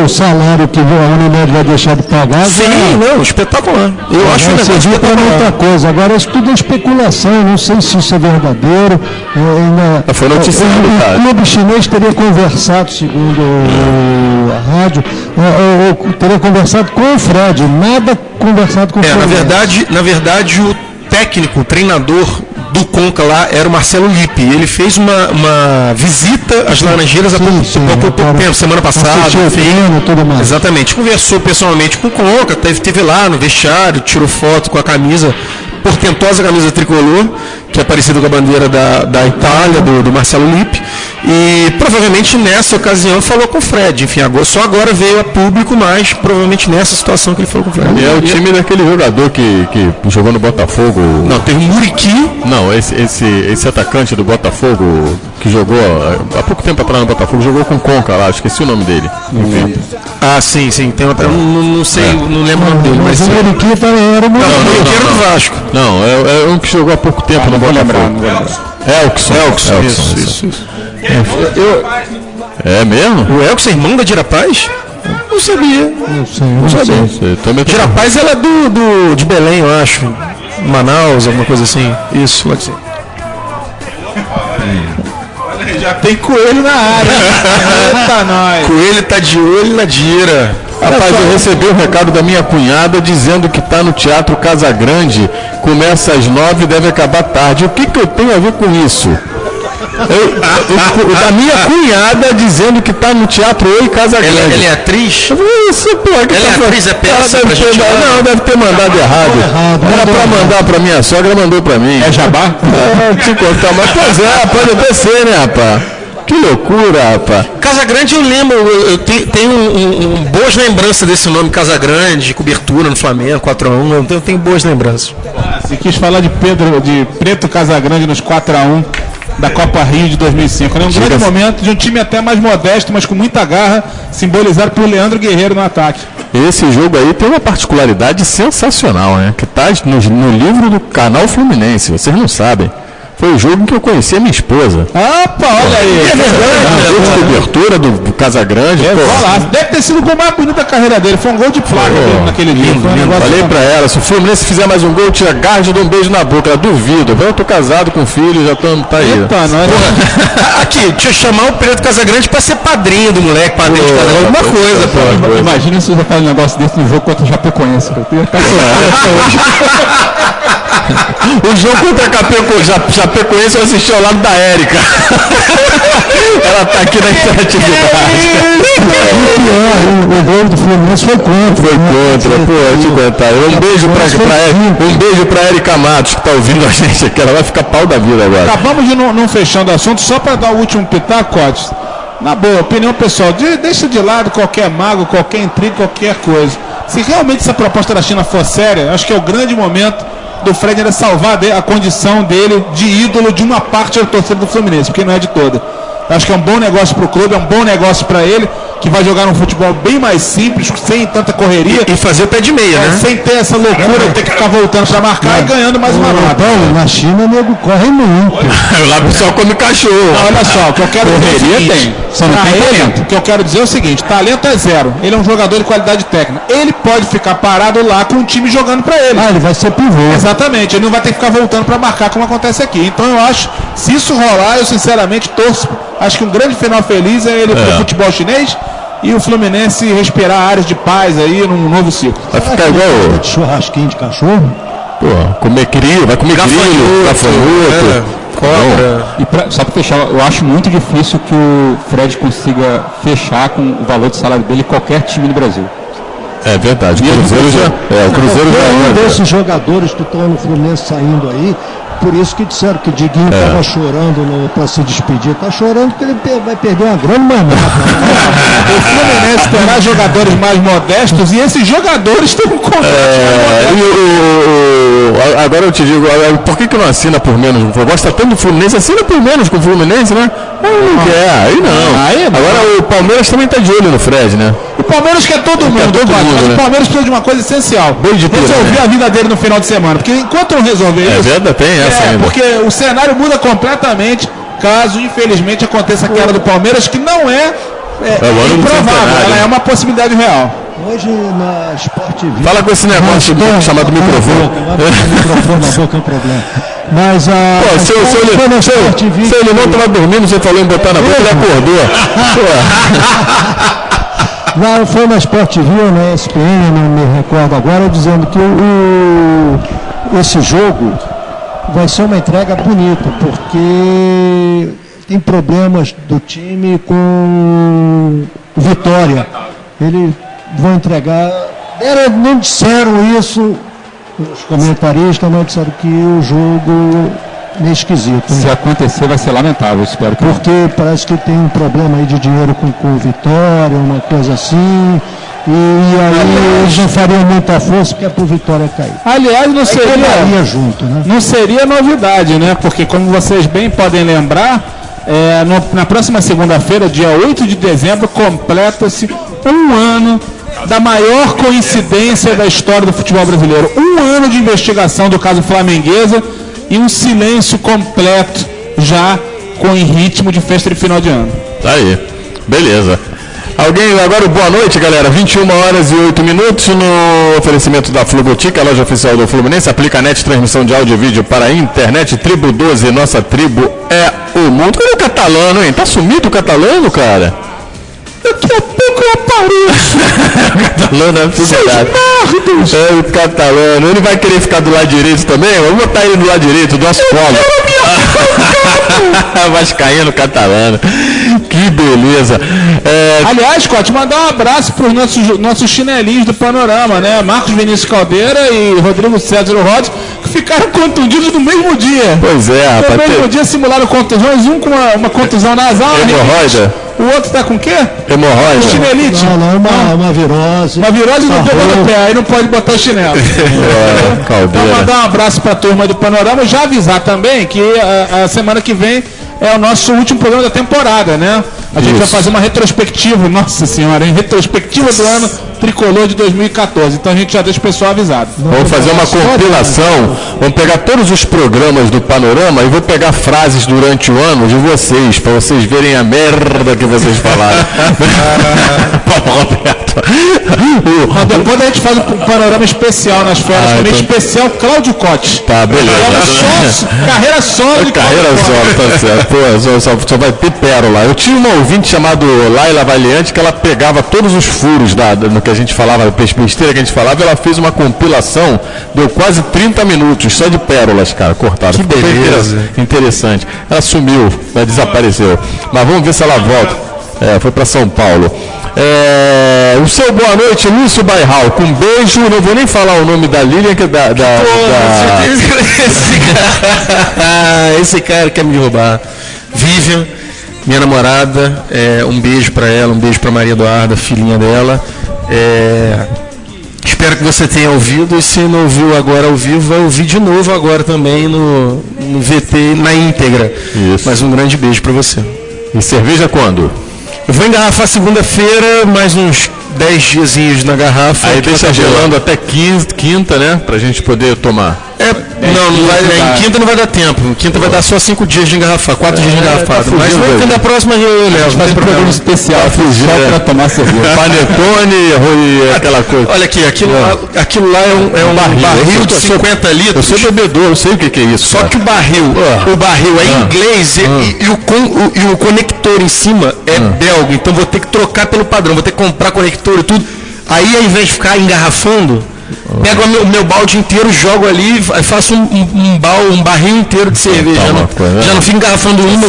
o salário que a Unimed vai deixar de pagar. Sim, não, espetacular. Eu acho que serviu para muita coisa. Agora, isso tudo é especulação, não sei se isso é verdadeiro. Foi noticiado, o clube chinês teria conversado, segundo a rádio, teria conversado com o Fred, nada conversado com o Fred. Na verdade, o técnico, o treinador do Conca lá era o Marcelo Lippi. Ele fez uma visita às Laranjeiras há pouco tempo, semana passada. Tudo mais. Exatamente. Conversou pessoalmente com o Conca, teve lá no vestiário, tirou foto com a camisa, portentosa camisa tricolor, que é parecida com a bandeira da Itália, do Marcelo Lippi. E provavelmente nessa ocasião falou com o Fred. Enfim, só agora veio a público, mas provavelmente nessa situação que ele falou com o Fred. E é o time daquele jogador que jogou no Botafogo. Não, teve o Muriqui. Não, esse atacante do Botafogo que jogou há pouco tempo atrás no Botafogo, jogou com o Conca lá, esqueci o nome dele. Ah, sim, tem outra. Não sei, não lembro o nome dele. Mas o Muriqui também era o Muriqui era do Vasco. Não, é um que jogou há pouco tempo no Botafogo. Elkson. Isso. É mesmo? O Elkson é irmão da Dirapaz? Não sabia. Não sabia. Dirapaz ela é de Belém, eu acho. Manaus, alguma coisa assim. Isso, pode ser. Já tem coelho na área. Eita, nós. Coelho tá de olho na Dira. Rapaz, eu recebi um recado da minha cunhada dizendo que está no Teatro Casagrande, começa às 9 e deve acabar tarde. O que eu tenho a ver com isso? Da minha cunhada dizendo que está no Teatro Oi Casagrande. Ela é atriz? Isso, pô, ela é atriz, é peça pra gente. Não, deve ter mandado errado. Era para mandar para minha sogra, mandou para mim. É jabá? Te contar, mas pois é, pode até ser, né, rapaz? Que loucura, rapaz. Casagrande eu lembro, eu tenho boas lembranças desse nome, Casagrande, de cobertura no Flamengo, 4-1, eu tenho boas lembranças. Você quis falar de Preto Casagrande nos 4-1 da Copa Rio de 2005, né? Um grande momento de um time até mais modesto, mas com muita garra, simbolizado por Leandro Guerreiro no ataque. Esse jogo aí tem uma particularidade sensacional, né? Que está no livro do canal Fluminense, vocês não sabem. Foi o jogo em que eu conheci a minha esposa. Opa, olha aí. É verdade. Gol de cobertura do Casagrande. Deve ter sido o gol mais bonito da carreira dele. Foi um gol de placa naquele dia. Falei pra ela, se o Fluminense fizer mais um gol, tira garra e dá um beijo na boca. Ela duvido. Eu tô casado com filho, já tá aí. Eita, aqui, deixa eu chamar o Preto Casagrande pra ser padrinho do moleque, padrinho de Casagrande. Alguma coisa, pô. Imagina se você faz um negócio desse no jogo contra o Chapecoense. Eu ia ficar O jogo contra a Chapecoense eu assisti ao lado da Érica. Ela tá aqui na interatividade. O gol do Fluminense foi contra. Pô, te contar. Um beijo pra Érica Matos, que tá ouvindo a gente aqui. Ela vai ficar pau da vida agora. Acabamos de não fechando o assunto, só para dar o último pitaco, Cotes. Na boa, opinião pessoal, deixa de lado qualquer mago, qualquer intriga, qualquer coisa. Se realmente essa proposta da China for séria, acho que é o grande momento do Fred era salvar a condição dele de ídolo de uma parte da torcida do Fluminense, porque não é de toda. Acho que é um bom negócio para o clube, é um bom negócio para ele, que vai jogar um futebol bem mais simples, sem tanta correria. E fazer o pé de meia, né? Sem ter essa loucura de ter que ficar voltando para marcar e ganhando mais uma nota. Na China, o nego corre muito. Lá o pessoal come cachorro. Olha só, o que eu quero dizer tem. Só não tem talento. O que eu quero dizer é o seguinte, talento é zero. Ele é um jogador de qualidade técnica. Ele pode ficar parado lá com o time jogando para ele. Ele vai ser pivô. Exatamente, ele não vai ter que ficar voltando para marcar como acontece aqui. Então eu acho, se isso rolar, eu sinceramente torço. Acho que um grande final feliz é ele pro futebol chinês e o Fluminense respirar áreas de paz aí num novo ciclo. Vai ficar igual de churrasquinho de cachorro? Pô, comer crio, vai comer crio, gafanhoto, cobra. E só para fechar, eu acho muito difícil que o Fred consiga fechar com o valor de salário dele qualquer time do Brasil. É verdade, o Cruzeiro já um desses jogadores que estão no Fluminense saindo aí, por isso que disseram que o Diguinho estava chorando para se despedir. Está chorando porque ele vai perder uma grande mamata. O Fluminense terá jogadores mais modestos e esses jogadores têm um contrato mais modesto. Agora eu te digo, por que não assina por menos? Gosta tanto do Fluminense, assina por menos com o Fluminense, né? Não quer, aí não. Agora o Palmeiras também está de olho no Fred, né? O Palmeiras quer todo mundo, mas o Palmeiras precisa de uma coisa essencial. Resolver a vida dele no final de semana. Porque enquanto não resolver isso. Verdade, tem essa ainda. Porque o cenário muda completamente caso, infelizmente, aconteça a queda do Palmeiras, que não é improvável, ela é uma possibilidade real. Hoje na Sport TV. Fala com esse negócio chamado microfone. Microfone na boca é um problema. Mas se ele não estava dormindo, você falou em botar na boca, ele acordou. Não, foi na Sport TV ou na ESPN, não me recordo agora, dizendo que esse jogo vai ser uma entrega bonita, porque tem problemas do time com Vitória. Eles vão entregar. Não disseram isso, os comentaristas, mas disseram que o jogo é meio esquisito. Se acontecer, vai ser lamentável, espero que. Porque parece que tem um problema aí de dinheiro com Vitória, uma coisa assim. E aí eles não fariam muita força porque é pro Vitória cair. Aliás, junto, né? Não seria novidade, né? Porque como vocês bem podem lembrar, na próxima segunda-feira, dia 8 de dezembro, completa-se um ano da maior coincidência da história do futebol brasileiro. Um ano de investigação do caso Flamenguesa e um silêncio completo já em ritmo de festa de final de ano. Tá aí, beleza. Agora boa noite, galera. 21 horas e 8 minutos no oferecimento da Flugotica, a loja oficial do Fluminense. Aplica net, transmissão de áudio e vídeo para a internet. Tribo 12, nossa tribo é o mundo. Cadê o catalano, hein? Tá sumido o catalano, cara? Daqui a pouco eu apareço. O catalano é figurado. É o catalano. Ele vai querer ficar do lado direito também? Vamos botar ele do lado direito, do nosso colo. Vascaíno catalano. Que beleza. Aliás, Scott, mandar um abraço para os nossos chinelinhos do Panorama, né? Marcos Vinícius Caldeira e Rodrigo César Rhodes, que ficaram contundidos no mesmo dia. Pois é, rapaz. No mesmo dia simularam contusões, um com uma contusão nasal. Hemorroida. O outro tá com o quê? Hemorroida. Chinelite. Não, uma virose. Uma virose no dedo do pé, aí não pode botar o chinelo. Então mandar um abraço para a turma do Panorama, já avisar também que a semana que vem é o nosso último programa da temporada, né? A gente vai fazer uma retrospectiva, nossa senhora, retrospectiva do ano tricolor de 2014. Então a gente já deixa o pessoal avisado. Vamos fazer uma compilação, vamos pegar todos os programas do Panorama e vou pegar frases durante o ano de vocês, para vocês verem a merda que vocês falaram. Paulo Roberto. Depois a gente faz um panorama especial nas férias, também especial Cláudio Cotti. Tá, beleza. Carreira solo de Carreira solo, tá certo. Pô, só vai ter pérola. Eu tinha uma ouvinte chamada Laila Valiante que ela pegava todos os furos no que a gente falava, besteira que a gente falava, ela fez uma compilação, deu quase 30 minutos só de pérolas, cara, cortadas. Que beleza. Interessante. Ela sumiu, ela desapareceu. Mas vamos ver se ela volta. Foi para São Paulo. O seu boa noite, Lúcio Bairral, com beijo, não vou nem falar o nome da Lilian, que esse cara quer me derrubar. Vivian, minha namorada, um beijo para ela, um beijo para Maria Eduarda, filhinha dela. Espero que você tenha ouvido, e se não ouviu agora ao vivo, vai ouvir de novo agora também no VT na íntegra. Isso. Mas um grande beijo para você. E cerveja quando? Eu vou engarrafar segunda-feira, mais uns 10 diazinhos na garrafa. Aí deixa gelando até quinta, né? Pra gente poder tomar. Não vai, em quinta não vai dar tempo. Em quinta vai dar só 5 dias de engarrafar, 4 dias de engarrafado. Mas na quinta próxima eu levo. Faz um programa especial só para tomar cerveja. Panetone, aquela coisa. Olha aqui, aquilo lá é um barril de 50 litros. Eu sou bebedor, eu sei o que é isso. Só que o barril é inglês e o conector em cima é belga. Então vou ter que trocar pelo padrão, vou ter que comprar conector e tudo. Aí ao invés de ficar engarrafando, pego o meu balde inteiro, jogo ali, faço um barril inteiro de cerveja. Já não fico engarrafando uma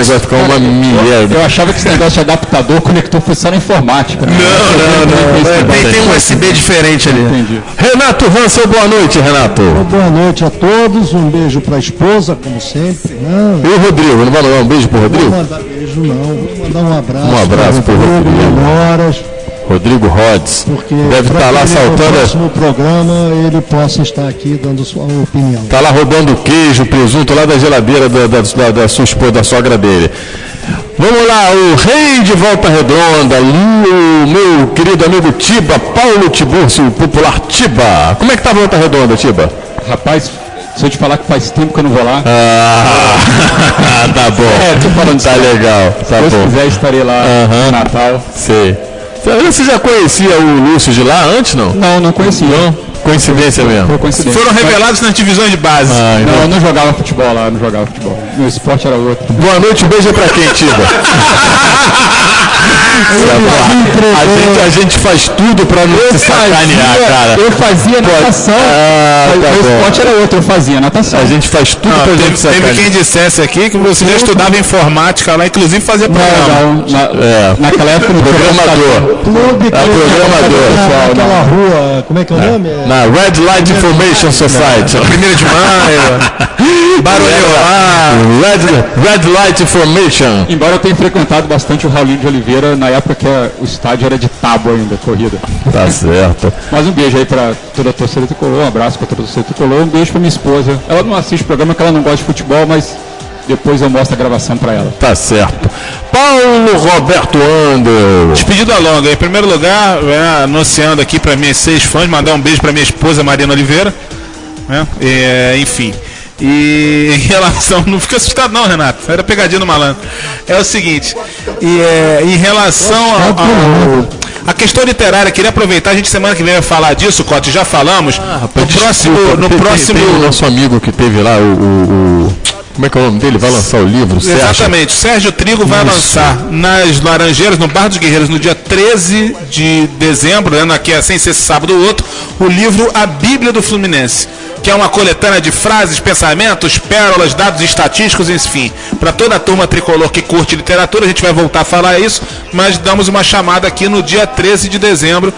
vai ficar uma merda. Eu achava que esse negócio de adaptador, conector foi só na informática. Né? Não. Tem um USB diferente ali. Entendi. Renato Hansel, boa noite, Renato. Boa noite a todos, um beijo para a esposa, como sempre. E o Rodrigo, não vai mandar um beijo pro Rodrigo? Não vou mandar beijo não, vou mandar um abraço. Um abraço pro Rodrigo. Rodrigo Rods, porque deve estar lá saltando. No próximo programa ele possa estar aqui dando sua opinião. Está lá roubando queijo, presunto lá da geladeira da sua esposa, da sogra dele. Vamos lá, o rei de Volta Redonda, o meu querido amigo Tiba, Paulo Tiburcio, o popular Tiba. Como é que tá a Volta Redonda, Tiba? Rapaz, se eu te falar que faz tempo que eu não vou lá. Tá bom. Tô falando tá legal. Tá se bom. Deus quiser, estarei lá no Natal. Sei. Você já conhecia o Lúcio de lá antes, não? Não conhecia. Não? Coincidência mesmo. Coincidência. Foram revelados nas divisões de base. Não, eu não jogava futebol lá, não jogava futebol. Meu esporte era outro. Boa noite, um beijo é pra quem, Tiba? A gente faz tudo pra não se sacanear, cara. Eu fazia natação. Meu esporte era outro, eu fazia natação. A gente faz tudo pra gente se sacanear. Teve quem dissesse aqui que você já estudava informática lá, inclusive fazia programa. Naquela época no programador. Programador. Naquela rua, como é que é o nome? Na Red Light Information Society. 1º de maio. Red Light Information. Embora eu tenha frequentado bastante o Raulinho de Oliveira na época que o estádio era de tábua ainda, corrida. Tá certo. Mas um beijo aí pra toda a torcida tricolor, um abraço pra toda a torcida tricolor, um beijo pra minha esposa. Ela não assiste o programa porque ela não gosta de futebol, mas depois eu mostro a gravação pra ela. Tá certo. Paulo Roberto Ander. Despedida longa. Em primeiro lugar, anunciando aqui para minhas 6 fãs, mandar um beijo para minha esposa Mariana Oliveira. Enfim. E em relação... Não fica assustado não, Renato. Era pegadinha do malandro. É o seguinte. Em relação a questão literária, queria aproveitar, a gente semana que vem vai falar disso, Cote, já falamos. Rapaz, no próximo... Tem o nosso amigo que teve lá, como é que é o nome dele? Vai lançar o livro, Sérgio? Exatamente, o Sérgio Trigo vai lançar nas Laranjeiras, no Bar dos Guerreiros, no dia 13 de dezembro, que é sem ser sábado ou outro, o livro A Bíblia do Fluminense, que é uma coletânea de frases, pensamentos, pérolas, dados estatísticos, enfim, para toda a turma tricolor que curte literatura. A gente vai voltar a falar isso, mas damos uma chamada aqui no dia 13 de dezembro.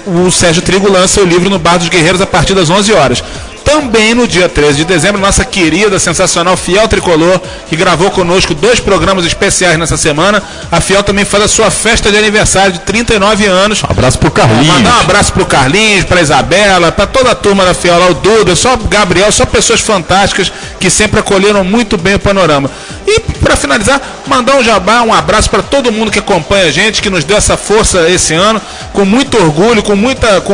O Sérgio Trigo lança o livro no Bar dos Guerreiros a partir das 11 horas. Também no dia 13 de dezembro, nossa querida, sensacional Fiel Tricolor, que gravou conosco 2 programas especiais nessa semana. A Fiel também faz a sua festa de aniversário de 39 anos. Um abraço pro Carlinhos. Mandar um abraço pro Carlinhos, pra Isabela, pra toda a turma da Fiel lá, o Duda, só Gabriel, só pessoas fantásticas que sempre acolheram muito bem o panorama. E para finalizar, mandar um jabá, um abraço para todo mundo que acompanha a gente, que nos deu essa força esse ano, com muito orgulho, com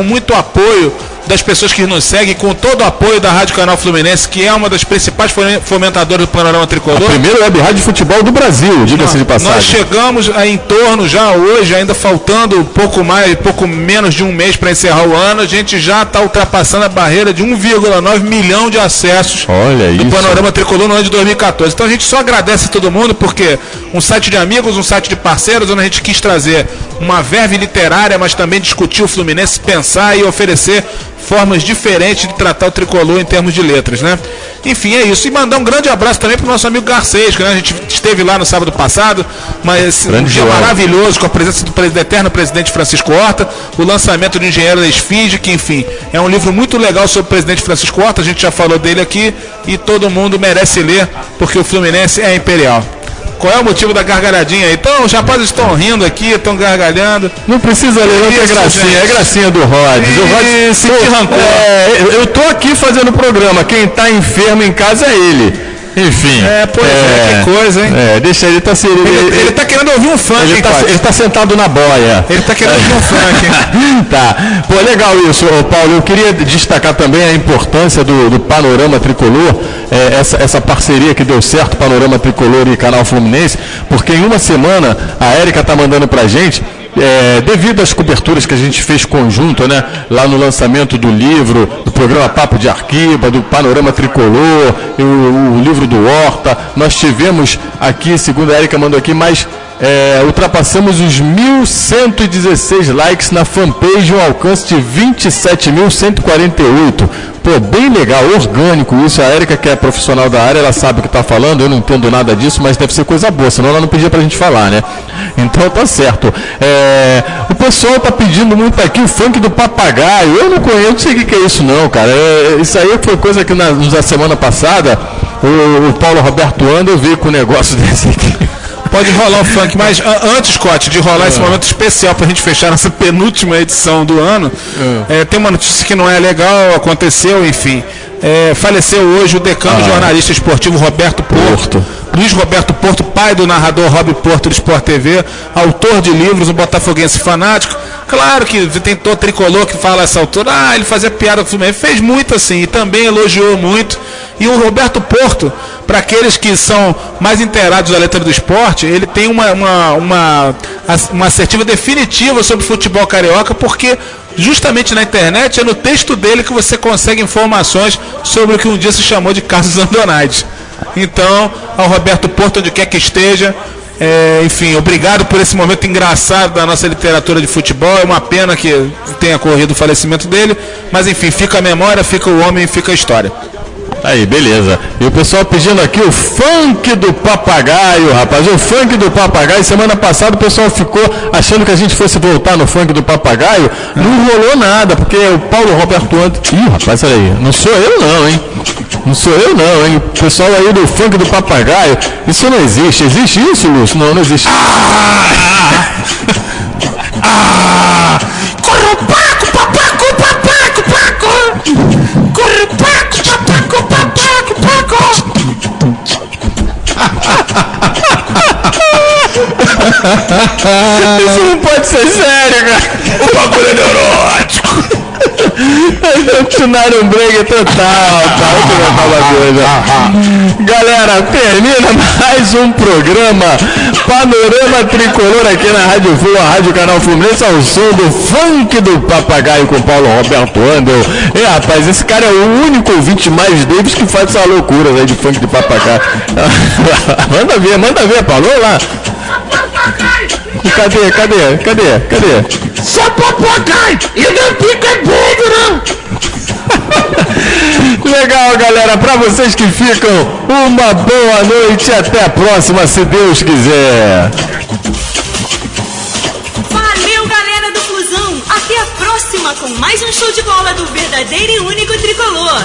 muito apoio das pessoas que nos seguem, com todo o apoio da Rádio Canal Fluminense, que é uma das principais fomentadoras do panorama tricolor. A primeira web rádio de futebol do Brasil, diga-se de passagem. Nós chegamos em torno já hoje, ainda faltando pouco menos de um mês para encerrar o ano, a gente já está ultrapassando a barreira de 1,9 milhão de acessos do panorama tricolor no ano de 2014. Então a gente só agradece a todo mundo, porque um site de amigos, um site de parceiros, onde a gente quis trazer uma verve literária, mas também discutir o Fluminense, pensar e oferecer formas diferentes de tratar o tricolor em termos de letras, né? Enfim, é isso. E mandar um grande abraço também para o nosso amigo Garcês, que a gente esteve lá no sábado passado, mas um dia maravilhoso, com a presença do eterno presidente Francisco Horta, o lançamento do Engenheiro da Esfinge, que enfim, é um livro muito legal sobre o presidente Francisco Horta, a gente já falou dele aqui, e todo mundo merece ler, porque o Fluminense é imperial. Qual é o motivo da gargalhadinha aí? Então, os rapazes estão rindo aqui, estão gargalhando. Não precisa ler, não tem gracinha. Gente. É gracinha do Rods. O Rods se rancou. Eu tô aqui fazendo o programa. Quem tá enfermo em casa é ele. Enfim. Que coisa, hein? Deixa ele tá ele tá querendo ouvir um funk, ele tá sentado na boia. Ele tá querendo ouvir um funk. Tá. Pô, legal isso, Paulo. Eu queria destacar também a importância do Panorama Tricolor, essa parceria que deu certo, Panorama Tricolor e Canal Fluminense, porque em uma semana a Érica tá mandando pra gente, devido às coberturas que a gente fez conjunto, né, lá no lançamento do livro, do programa Papo de Arquiba, do Panorama Tricolor, o livro do Horta, nós tivemos aqui, segundo a Érica mandou aqui, ultrapassamos os 1.116 likes na fanpage, um alcance de 27.148. Pô, bem legal, orgânico isso. A Érica, que é profissional da área, ela sabe o que está falando. Eu não entendo nada disso, mas deve ser coisa boa, senão ela não pedia pra gente falar, né? Então tá certo. O pessoal tá pedindo muito aqui o funk do papagaio. Eu não sei o que é isso não, cara. Isso aí foi coisa que na semana passada o Paulo Roberto Andel veio com um negócio desse aqui. Pode rolar o funk, mas antes, Scott, de rolar esse momento especial pra gente fechar nossa penúltima edição do ano, tem uma notícia que não é legal, aconteceu, enfim. Faleceu hoje o decano jornalista esportivo Roberto Porto. Luiz Roberto Porto, pai do narrador Rob Porto do Sport TV, autor de livros, um botafoguense fanático. Claro que tem todo tricolor que fala essa altura, ele fazia piada com o Fluminense, fez muito assim, e também elogiou muito. E o Roberto Porto, para aqueles que são mais inteirados da letra do esporte, ele tem uma assertiva definitiva sobre futebol carioca, porque justamente na internet é no texto dele que você consegue informações sobre o que um dia se chamou de casos Andonades. Então, ao Roberto Porto, onde quer que esteja, enfim, obrigado por esse momento engraçado da nossa literatura de futebol. É uma pena que tenha ocorrido o falecimento dele, mas enfim, fica a memória, fica o homem, fica a história. Aí, beleza. E o pessoal pedindo aqui o funk do papagaio, rapaz. O funk do papagaio. Semana passada o pessoal ficou achando que a gente fosse voltar no funk do papagaio. Não rolou nada, porque o Paulo Roberto Andel... Ih, rapaz, olha aí. Não sou eu não, hein? Não sou eu não, hein? O pessoal aí do funk do papagaio. Isso não existe. Existe isso, Lúcio? Não existe. Corrupaco, papaco, papaco, paco. Corrupaco, papaco, papaco, paco. Isso não pode ser sério, cara. O bagulho é neurótico. Continuaram um break total, Galera, termina mais um programa Panorama Tricolor aqui na Rádio Flu, a Rádio Canal Fluminense, ao som do funk do papagaio com Paulo Roberto Andel. Rapaz, esse cara é o único ouvinte mais Davis que faz essa loucura aí de funk de papagaio. manda ver, Paulo, vamos lá. Cadê? Só papagaio! E não fica doido, não! Legal, galera. Pra vocês que ficam, uma boa noite e até a próxima, se Deus quiser. Valeu, galera do Flusão. Até a próxima com mais um show de bola do verdadeiro e único tricolor.